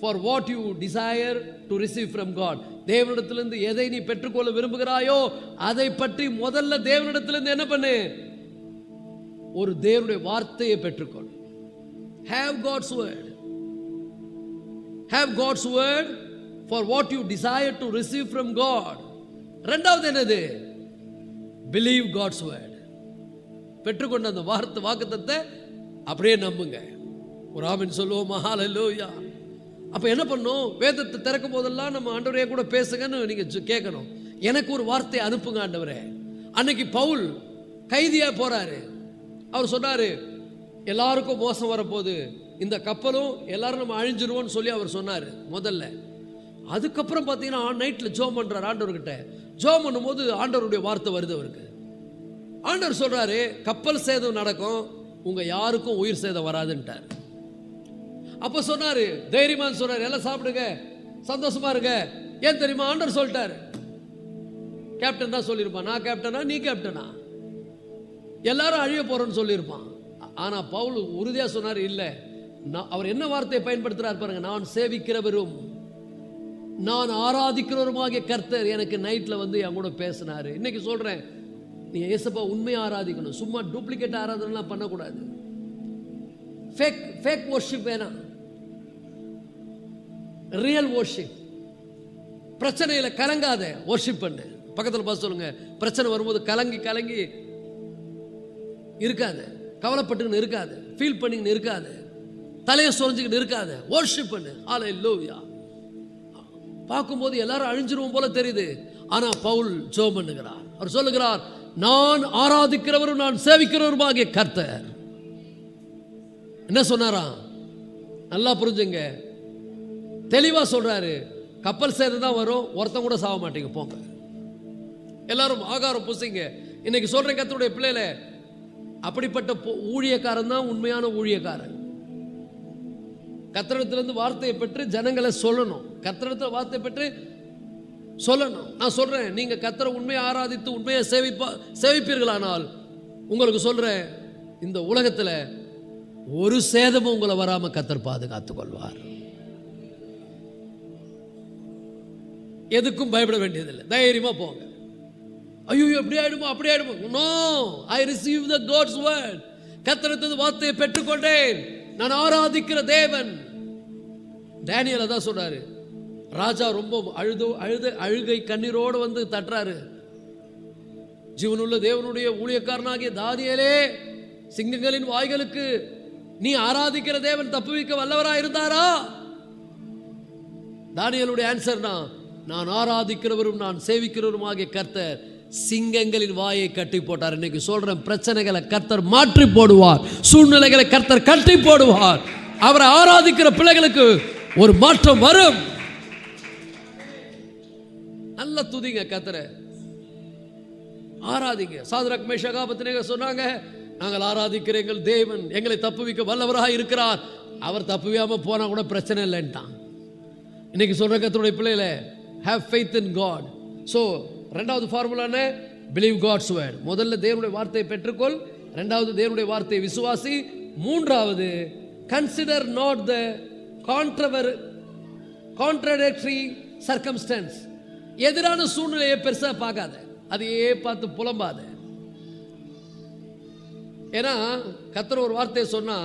for what you desire to receive from God. தேவனிடத்திலிருந்து எதை நீ பெற்றுக்கொள்ள விரும்புகிறாயோ அதை பற்றி முதல்ல தேவனிடத்திலிருந்து என்ன பண்ணு? ஒரு தேவனுடைய வார்த்தையை பெற்றுக்கொள். have God's word. have God's word for what you desire to receive from God. இரண்டாவது என்னது? believe God's word. பெற்றுக்கொண்ட அந்த வாக்குத்தத்தத்தை அப்படியே நம்புங்க. ஒரு ஆமென் சொல்லுவோம். ஹல்லேலூயா. அப்ப என்ன பண்ணும்? வேதத்தை திறக்கும் போதெல்லாம் நம்ம ஆண்டவரே கூட பேசுங்கன்னு நீங்க கேட்கணும். எனக்கு ஒரு வார்த்தை அனுப்புங்க ஆண்டவரே. அன்னைக்கு பவுல் கைதியா போறாரு. அவர் சொன்னாரு, எல்லாருக்கும் மோசம் வரப்போகுது, இந்த கப்பலும் எல்லாரும் நம்ம அழிஞ்சிருவோம்னு சொல்லி அவர் சொன்னார் முதல்ல. அதுக்கப்புறம் பார்த்தீங்கன்னா நைட்டில் ஜோம் பண்ணுறார் ஆண்டவர்கிட்ட. ஜோம் பண்ணும்போது ஆண்டவருடைய வார்த்தை வருது அவருக்கு. ஆண்டவர் சொல்கிறாரு, கப்பல் சேதம் நடக்கும், உங்கள் யாருக்கும் உயிர் சேதம் வராதுன்ட்டார். அப்போ சொன்னார், தைரியமான்னு சொன்னார், எல்லாம் சாப்பிடுங்க, சந்தோஷமா இருங்க. ஏன் தெரியுமா? ஆண்டவர் சொல்லிட்டார். கேப்டன் தான் சொல்லியிருப்பான், நான் கேப்டனா நீ கேப்டனா, எல்லாரும் அழிய போறோன்னு சொல்லியிருப்பான். ஆனா பவுல் உறுதியா சொன்னார், இல்லை. அவர் என்ன வார்த்தையை பயன்படுத்துறார் பாருங்க, நான் சேவிக்கிறவரும் நான் ஆராதிக்கிறவருமாகிய கர்த்தர் எனக்கு நைட்ல வந்து என் கூட பேசினாரு. இன்னைக்கு சொல்றேன், நீ ஏசப்பா உண்மையா ஆராதிக்கணும். சும்மா டூப்ளிகேட் ஆராதனைலாம் பண்ணக்கூடாது. ஃபேக் வர்ஷிப் வேணாம், ரியல் வர்ஷிப். பிரச்சனையில கலங்காத வர்ஷிப் பண்ணு. பக்கத்தில் பார்த்து சொல்லுங்க, பிரச்சனை வரும்போது கலங்கி கலங்கி இருக்காது, கவலைப்பட்டுக்கின்னு இருக்காது, ஃபீல் பண்ணிக்கின்னு இருக்காது, தலையை சொரிஞ்சுக்கிட்டு இருக்காது, வர்ஷிப் பண்ணு. ஹல்லேலூயா. பார்க்கும்போது எல்லாரும் அழிஞ்சிருவோம் போல தெரியுது, ஆனா பவுல் ஜெபம் பண்ணுகிறார். அவர் சொல்லுகிறார், நான் ஆராதிக்கிறவரும் நான் சேவிக்கிறவருமாகிய கர்த்தர். என்ன சொன்னாரா? நல்லா புரிஞ்சுங்க, தெளிவா சொல்றாரு. கப்பல் சேதம் தான் வரும், ஒருத்தன் கூட சாக மாட்டீங்க, போங்க எல்லாரும் ஆகாரம் பூசிங்க. இன்னைக்கு சொல்ற கர்த்தருடைய பிள்ளைல அப்படிப்பட்ட ஊழியக்காரன் தான் உண்மையான ஊழியக்காரன். கர்த்தரிடத்திலிருந்து வார்த்தையை பெற்று ஜனங்களை சொல்லணும், கர்த்தரிடத்தில் வார்த்தை பெற்று சொல்லணும். நான் சொல்றேன், நீங்க கர்த்தரை உண்மையை ஆராதித்து உண்மையை சேவிப்பீர்களானால் உங்களுக்கு சொல்றேன், இந்த உலகத்தில் ஒரு சேதமும் உங்களை வராம கர்த்தர் பாதுகாத்துக் கொள்வார். எதுக்கும் பயப்பட வேண்டியதில்லை, தைரியமா போங்க. ஐயோ எப்படி ஆயிடுமோ அப்படி ஆயிடுமோ, no, I receive the God's word. கர்த்தரிடத்திலிருந்து வார்த்தையை பெற்றுக்கொண்டேன், நான் ஆராதிக்கிற தேவன். டேனியல் அதான் சொல்றாரு, ராஜா ரொம்ப அழுகை கண்ணீரோடு வந்து தட்டுறாரு. ஜீவனுள்ள தேவனுடைய ஊழியக்காரனாகிய தானியேலே, சிங்கங்களின் வாய்களுக்கு நீ ஆராதிக்கிற தேவன் தப்புவிக்க வல்லவரா இருந்தாரா? தானியேலுடைய ஆன்சர்னா, நான் ஆராதிக்கிறவரும் நான் சேவிக்கிறவருமாகிய கர்த்தர் சிங்கங்களின் வாயை கட்டி போட்டார். இன்னைக்கு சொல்றேன், பிரச்சனைகளை கர்த்தர் மாற்றி போடுவார், சூழ்நிலைகளை கர்த்தர் கட்டி போடுவார். அவரை ஆராதிக்கிற பிள்ளைகளுக்கு ஒரு மாற்றம் வரும். நல்ல துதிங்க, கர்த்தரை ஆராதிங்க. சாத்ராக் மேஷாக் ஆபேத்நேகோ சொன்னாங்க, நாங்கள் ஆராதிக்கிற எங்கள் தேவன் எங்களை தப்புவிக்க வல்லவராக இருக்கிறார், அவர் தப்புவியாம போனா கூட பிரச்சனை இல்லைன்ட்டான். இன்னைக்கு சொல்ற கர்த்தருடைய பிள்ளைகளே, have faith in God. So ரெண்டாவது ஃபார்முலான believe God's word. முதல்ல தேவனுடைய வார்த்தையை பெற்றுக்கொள், இரண்டாவது தேவனுடைய வார்த்தையை விசுவாசி, மூன்றாவது consider not the contradictory circumstance. எதிரான சூழ்நிலையை பெருசா பார்க்காத, அதையே பார்த்து புலம்பாத. ஏன்னா கர்த்தர் ஒரு வார்த்தையை சொன்னா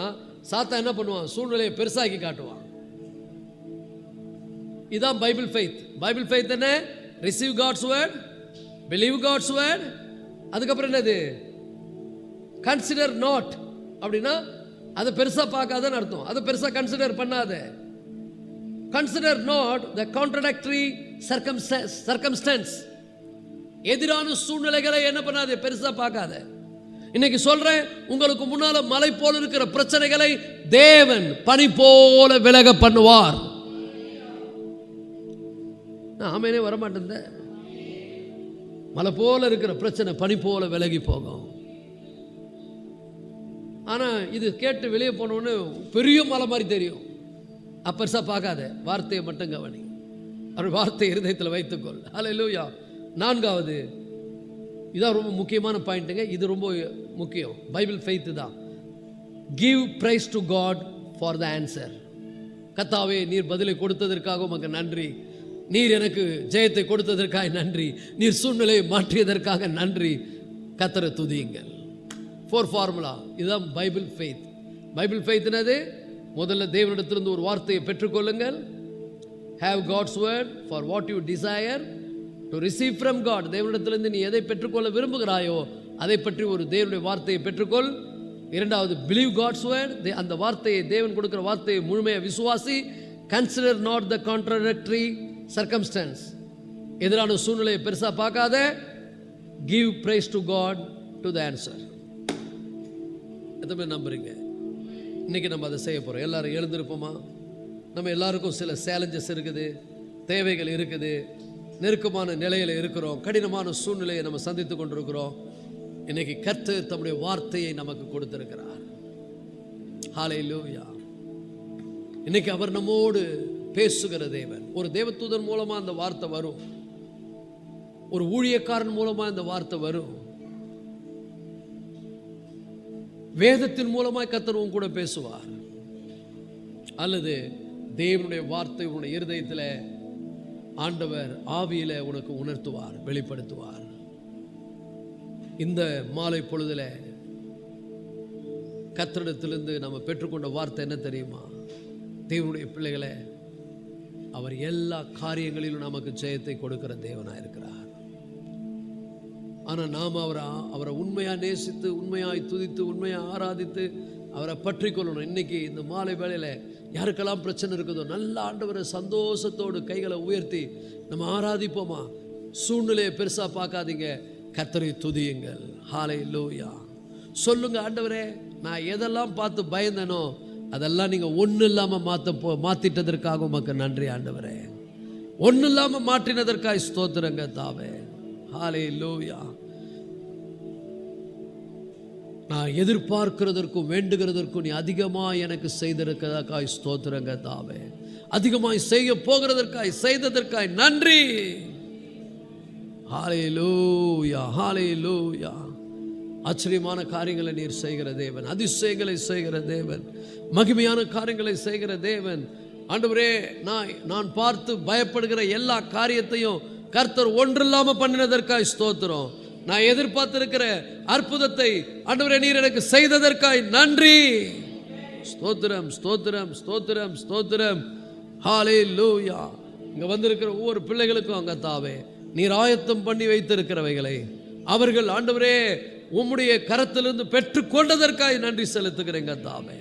சாத்தான் என்ன பண்ணுவான்? சூழ்நிலையை பெருசாக்கி காட்டுவான். இதான் பைபிள் ஃபெய்த். பைபிள் ஃபெய்த் என்ன? Receive God's word, believe God's word, அதுக்கப்புறம் என்னது? Consider not. அப்படின்னா அதை பெருசா பார்க்காதன்னு அர்த்தம், அதை பெருசா கன்சிடர் பண்ணாத. Consider not the contradictory circumstances. எதிரான சூழ்நிலைகளை என்ன பண்ணாத, பெருசா பார்க்காத. இன்னைக்கு சொல்றேன், உங்களுக்கு முன்னால மலை போல இருக்கிற பிரச்சனைகளை தேவன் பனி போல விலக பண்ணுவார். ஆமேனே வரமாட்டேன். மலை போல இருக்கிற பிரச்சனை பனி போல விலகி போகும். ஆனால் இது கேட்டு வெளியே போனோன்னு பெரிய மலை மாதிரி தெரியும். அப்பெருசாக பார்க்காத, வார்த்தையை மட்டும் கவனி. அவர் வார்த்தை இருதயத்தில் வைத்துக்கொள். ஹல்லேலூயா. 4வது, இதான் ரொம்ப முக்கியமான பாயிண்ட்டுங்க. இது ரொம்ப முக்கியம். பைபிள் ஃபெய்த் தான். Give praise to God for the answer. கர்த்தாவே, நீர் பதிலை கொடுத்ததற்காக உமக்கு நன்றி. நீர் எனக்கு ஜெயத்தை கொடுத்ததற்காக நன்றி. நீர் சூழ்நிலையை மாற்றியதற்காக நன்றி. கர்த்தரை துதியுங்கள். 4 ஃபார்முலா. இதுதான் பைபிள் ஃபெய்த். பைபிள் ஃபெய்த்னது முதல்ல தேவனிடத்திலிருந்து ஒரு வார்த்தையை பெற்றுக்கொள்ளுங்கள். Have God's word for what you desire to receive from God. தேவனிடத்திலிருந்து நீ எதை பெற்றுக்கொள்ள விரும்புகிறாயோ அதை பற்றி ஒரு தேவனுடைய வார்த்தையை பெற்றுக்கொள். 2வது, believe God's word. அந்த வார்த்தையை, தேவன் கொடுக்கிற வார்த்தையை முழுமையாக விசுவாசி. Consider not the contradictory circumstance. எதிரான சூழ்நிலையை பெருசா பார்க்காத. Give praise to God to the answer. எத்தனை பேர் நம்புறீங்க? இன்னைக்கு நம்ம அதை செய்ய போறோம். எல்லாரும் எழுந்திருப்போமா? நம்ம எல்லாருக்கும் சில சேலஞ்சஸ் இருக்குது, தேவைகள் இருக்குது, நெருக்கமான நிலையில் இருக்கிறோம், கடினமான சூழ்நிலையை நம்ம சந்தித்து கொண்டிருக்கிறோம். இன்னைக்கு கர்த்தர் தம்முடைய வார்த்தையை நமக்கு கொடுத்திருக்கிறார். ஹல்லேலூயா. இன்னைக்கு அவர் நம்மோடு பேசுகிற தேவன். ஒரு தேவதூதன் மூலமா அந்த வார்த்தை வரும், ஒரு ஊழியக்காரன் மூலமா இந்த வார்த்தை வரும், வேதத்தின் மூலமாய் கர்த்தர் உன் கூட பேசுவார். அல்லது தேவனுடைய வார்த்தை உன்னுடைய இருதயத்தில் ஆண்டவர் ஆவியில உனக்கு உணர்த்துவார், வெளிப்படுத்துவார். இந்த மாலை பொழுதுல கர்த்தரிடத்திலிருந்து நம்ம பெற்றுக்கொண்ட வார்த்தை என்ன தெரியுமா? தேவனுடைய பிள்ளைகளை, அவர் எல்லா காரியங்களிலும் நமக்கு ஜெயத்தை கொடுக்கிற தேவனாக இருக்கிறார். ஆனால் நாம் அவரை உண்மையாக நேசித்து, உண்மையாய் துதித்து, உண்மையாக ஆராதித்து அவரை பற்றி கொள்ளணும். இன்னைக்கு இந்த மாலை வேளையில் யாருக்கெல்லாம் பிரச்சனை இருக்குதோ, நல்ல ஆண்டவரை சந்தோஷத்தோடு கைகளை உயர்த்தி நம்ம ஆராதிப்போமா? சூழ்நிலையை பெருசாக பார்க்காதீங்க, கர்த்தரை துதியுங்கள். ஹல்லேலூயா. சொல்லுங்க, ஆண்டவரே, நான் எதெல்லாம் பார்த்து பயந்தனோ அதெல்லாம் நீங்கள் ஒன்றும் இல்லாமல் மாற்றிட்டதற்காக உமக்கு நன்றி ஆண்டவரே. ஒன்றும் இல்லாமல் மாற்றினதற்காக ஸ்தோத்திரங்க தாவே. ஹல்லேலூயா. நான் எதிர்பார்க்கிறதற்கும் வேண்டுகிறதற்கும் நீ அதிகமாக எனக்கு செய்திருக்கிறதற்காய் ஸ்தோத்திரங்க தாவே. அதிகமாய் செய்ய போகிறதற்காய் செய்ததற்காய் நன்றி. ஹல்லேலூயா, ஹல்லேலூயா. ஆச்சரியமான காரியங்களை நீர் செய்கிற தேவன், அதிசயங்களை செய்கிற தேவன், மகிமையான காரியங்களை செய்கிற தேவன். ஆண்டவரே, நான் பார்த்து பயப்படுகிற எல்லா காரியத்தையும் கர்த்தர் ஒன்றில்லாம பண்ணினதற்காய் ஸ்தோத்திரம். நான் எதிர்பார்த்திருக்கிற அற்புதத்தை ஆண்டவரே நீர் எனக்கு செய்ததற்காய் நன்றி. ஸ்தோத்திரம், ஸ்தோத்திரம், ஸ்தோத்திரம், ஸ்தோத்திரம். ஹல்லேலூயா. இங்க வந்திருக்கிற ஒவ்வொரு பிள்ளைகளுக்கும் அங்க தாவே நீர் ஆயத்தம் பண்ணி வைத்திருக்கிறவைகளை அவர்கள் ஆண்டவரே உம்முடைய கரத்திலிருந்து பெற்றுக்கொண்டதற்காய் நன்றி செலுத்துகிறேங்க தாவே.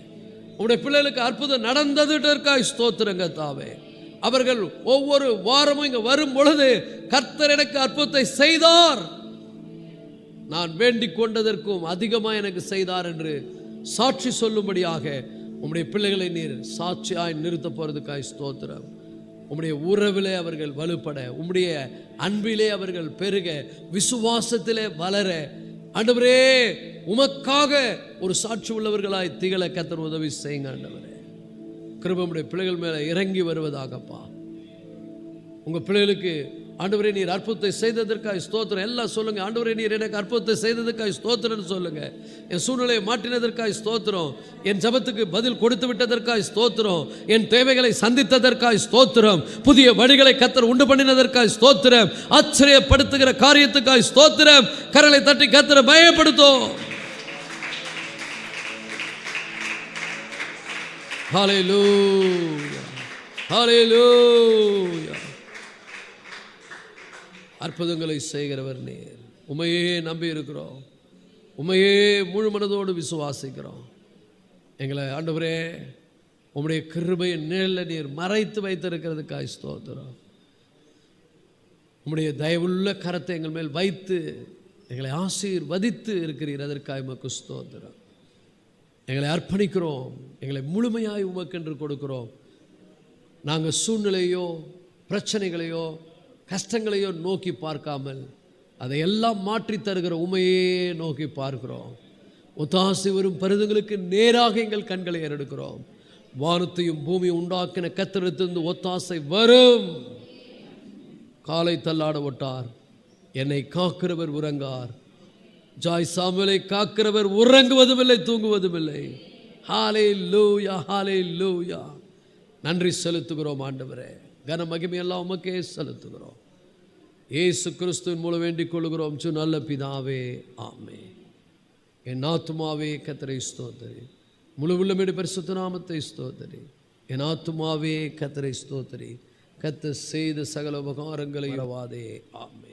உம்முடைய பிள்ளைகளுக்கு அற்புதம் நடந்ததற்காய் ஸ்தோத்திரங்க தாவே. அவர்கள் ஒவ்வொரு வாரமும் இங்க வரும் பொழுது கர்த்தர் எனக்கு அற்புதத்தை செய்தார், நான் வேண்டிக் கொண்டதற்கும் அதிகமாக எனக்கு செய்தார் என்று சாட்சி சொல்லும்படியாக உம்முடைய பிள்ளைகளை நீர் சாட்சியாய் நிறுத்த போறதுக்காய் ஸ்தோத்திரம். உம்முடைய உறவிலே அவர்கள் வலுப்பட, உம்முடைய அன்பிலே அவர்கள் பெருக, விசுவாசத்திலே வளர, ஆண்டவரே உமக்காக ஒரு சாட்சி உள்ளவர்களாய் திகழ கர்த்தர் உதவி செய்யுங்க ஆண்டவரே. கிருபை உம்முடைய பிள்ளைகள் மேலே இறங்கி வருவதாகப்பா. உங்க பிள்ளைகளுக்கு ஆண்டவரே நீர் அற்புதத்தை செய்ததற்காய் ஸ்தோத்திரம். எல்லாம் சொல்லுங்க, ஆண்டவரே நீர் எனக்கு அற்புதத்தை செய்ததற்காய் ஸ்தோத்திரம்னு சொல்லுங்க. என் சூழ்நிலையை மாற்றினதற்காய் ஸ்தோத்திரம், என் ஜெபத்துக்கு பதில் கொடுத்து விட்டதற்காய் ஸ்தோத்திரம், என் தேவைகளை சந்தித்ததற்காய் ஸ்தோத்திரம், புதிய வழிகளை கர்த்தர் உண்டு பண்ணினதற்காய் ஸ்தோத்திரம், ஆச்சரியப்படுத்துகிற காரியத்துக்காய் ஸ்தோத்திரம். கரங்களை தட்டி கர்த்தரை பயப்படுத்தும். ஹல்லேலூயா, ஹல்லேலூயா. அற்புதங்களை செய்கிறவர் நீர். உமையே நம்பி இருக்கிறோம், உமையே முழு மனதோடு விசுவாசிக்கிறோம். எங்களை ஆண்டவரே உம்முடைய கிருபையின் நிழலில் நீர் மறைத்து வைத்திருக்கிறதுக்காய் ஸ்தோத்திரம். உம்முடைய தயவுள்ள கரத்தை எங்கள் மேல் வைத்து எங்களை ஆசீர்வதித்து இருக்கிறீர், அதற்காக உமக்கு ஸ்தோத்திரம். எங்களை அர்ப்பணிக்கிறோம், எங்களை முழுமையாய் உமக்கென்று கொடுக்கிறோம். நாங்கள் சூழ்நிலையோ பிரச்சனைகளையோ கஷ்டங்களையோ நோக்கி பார்க்காமல் அதையெல்லாம் மாற்றி தருகிற உமையே நோக்கி பார்க்கிறோம். ஒத்தாசை வரும் பருவங்களுக்கு நேராக எங்கள் கண்களை ஏறெடுக்கிறோம். வானத்தையும் பூமியை உண்டாக்கின கர்த்தரிடத்திலிருந்து ஒத்தாசை வரும். காலை தள்ளாட விட்டார். என்னை காக்கிறவர் உறங்கார். ஜாய் சாமுவேலை காக்கிறவர் உறங்குவதும் இல்லை, தூங்குவதும் இல்லை. ஹல்லேலூயா, ஹல்லேலூயா. நன்றி செலுத்துகிறோம் ஆண்டவரே. கன மகிமையெல்லாம் உமக்கே செலுத்துகிறோம். இயேசு கிறிஸ்துவின் மூலம் வேண்டிக் கொள்கிறோம் நல்ல பிதாவே, ஆமென். என் ஆத்துமாவே கர்த்தரை ஸ்தோத்திரி, முழு உள்ளமே பரிசுத்த நாமத்தை ஸ்தோத்திரி. என் ஆத்துமாவே கர்த்தரை ஸ்தோத்திரி, கர்த்தர் செய்த சகல உபகாரங்களை மறவாதே. ஆமென்.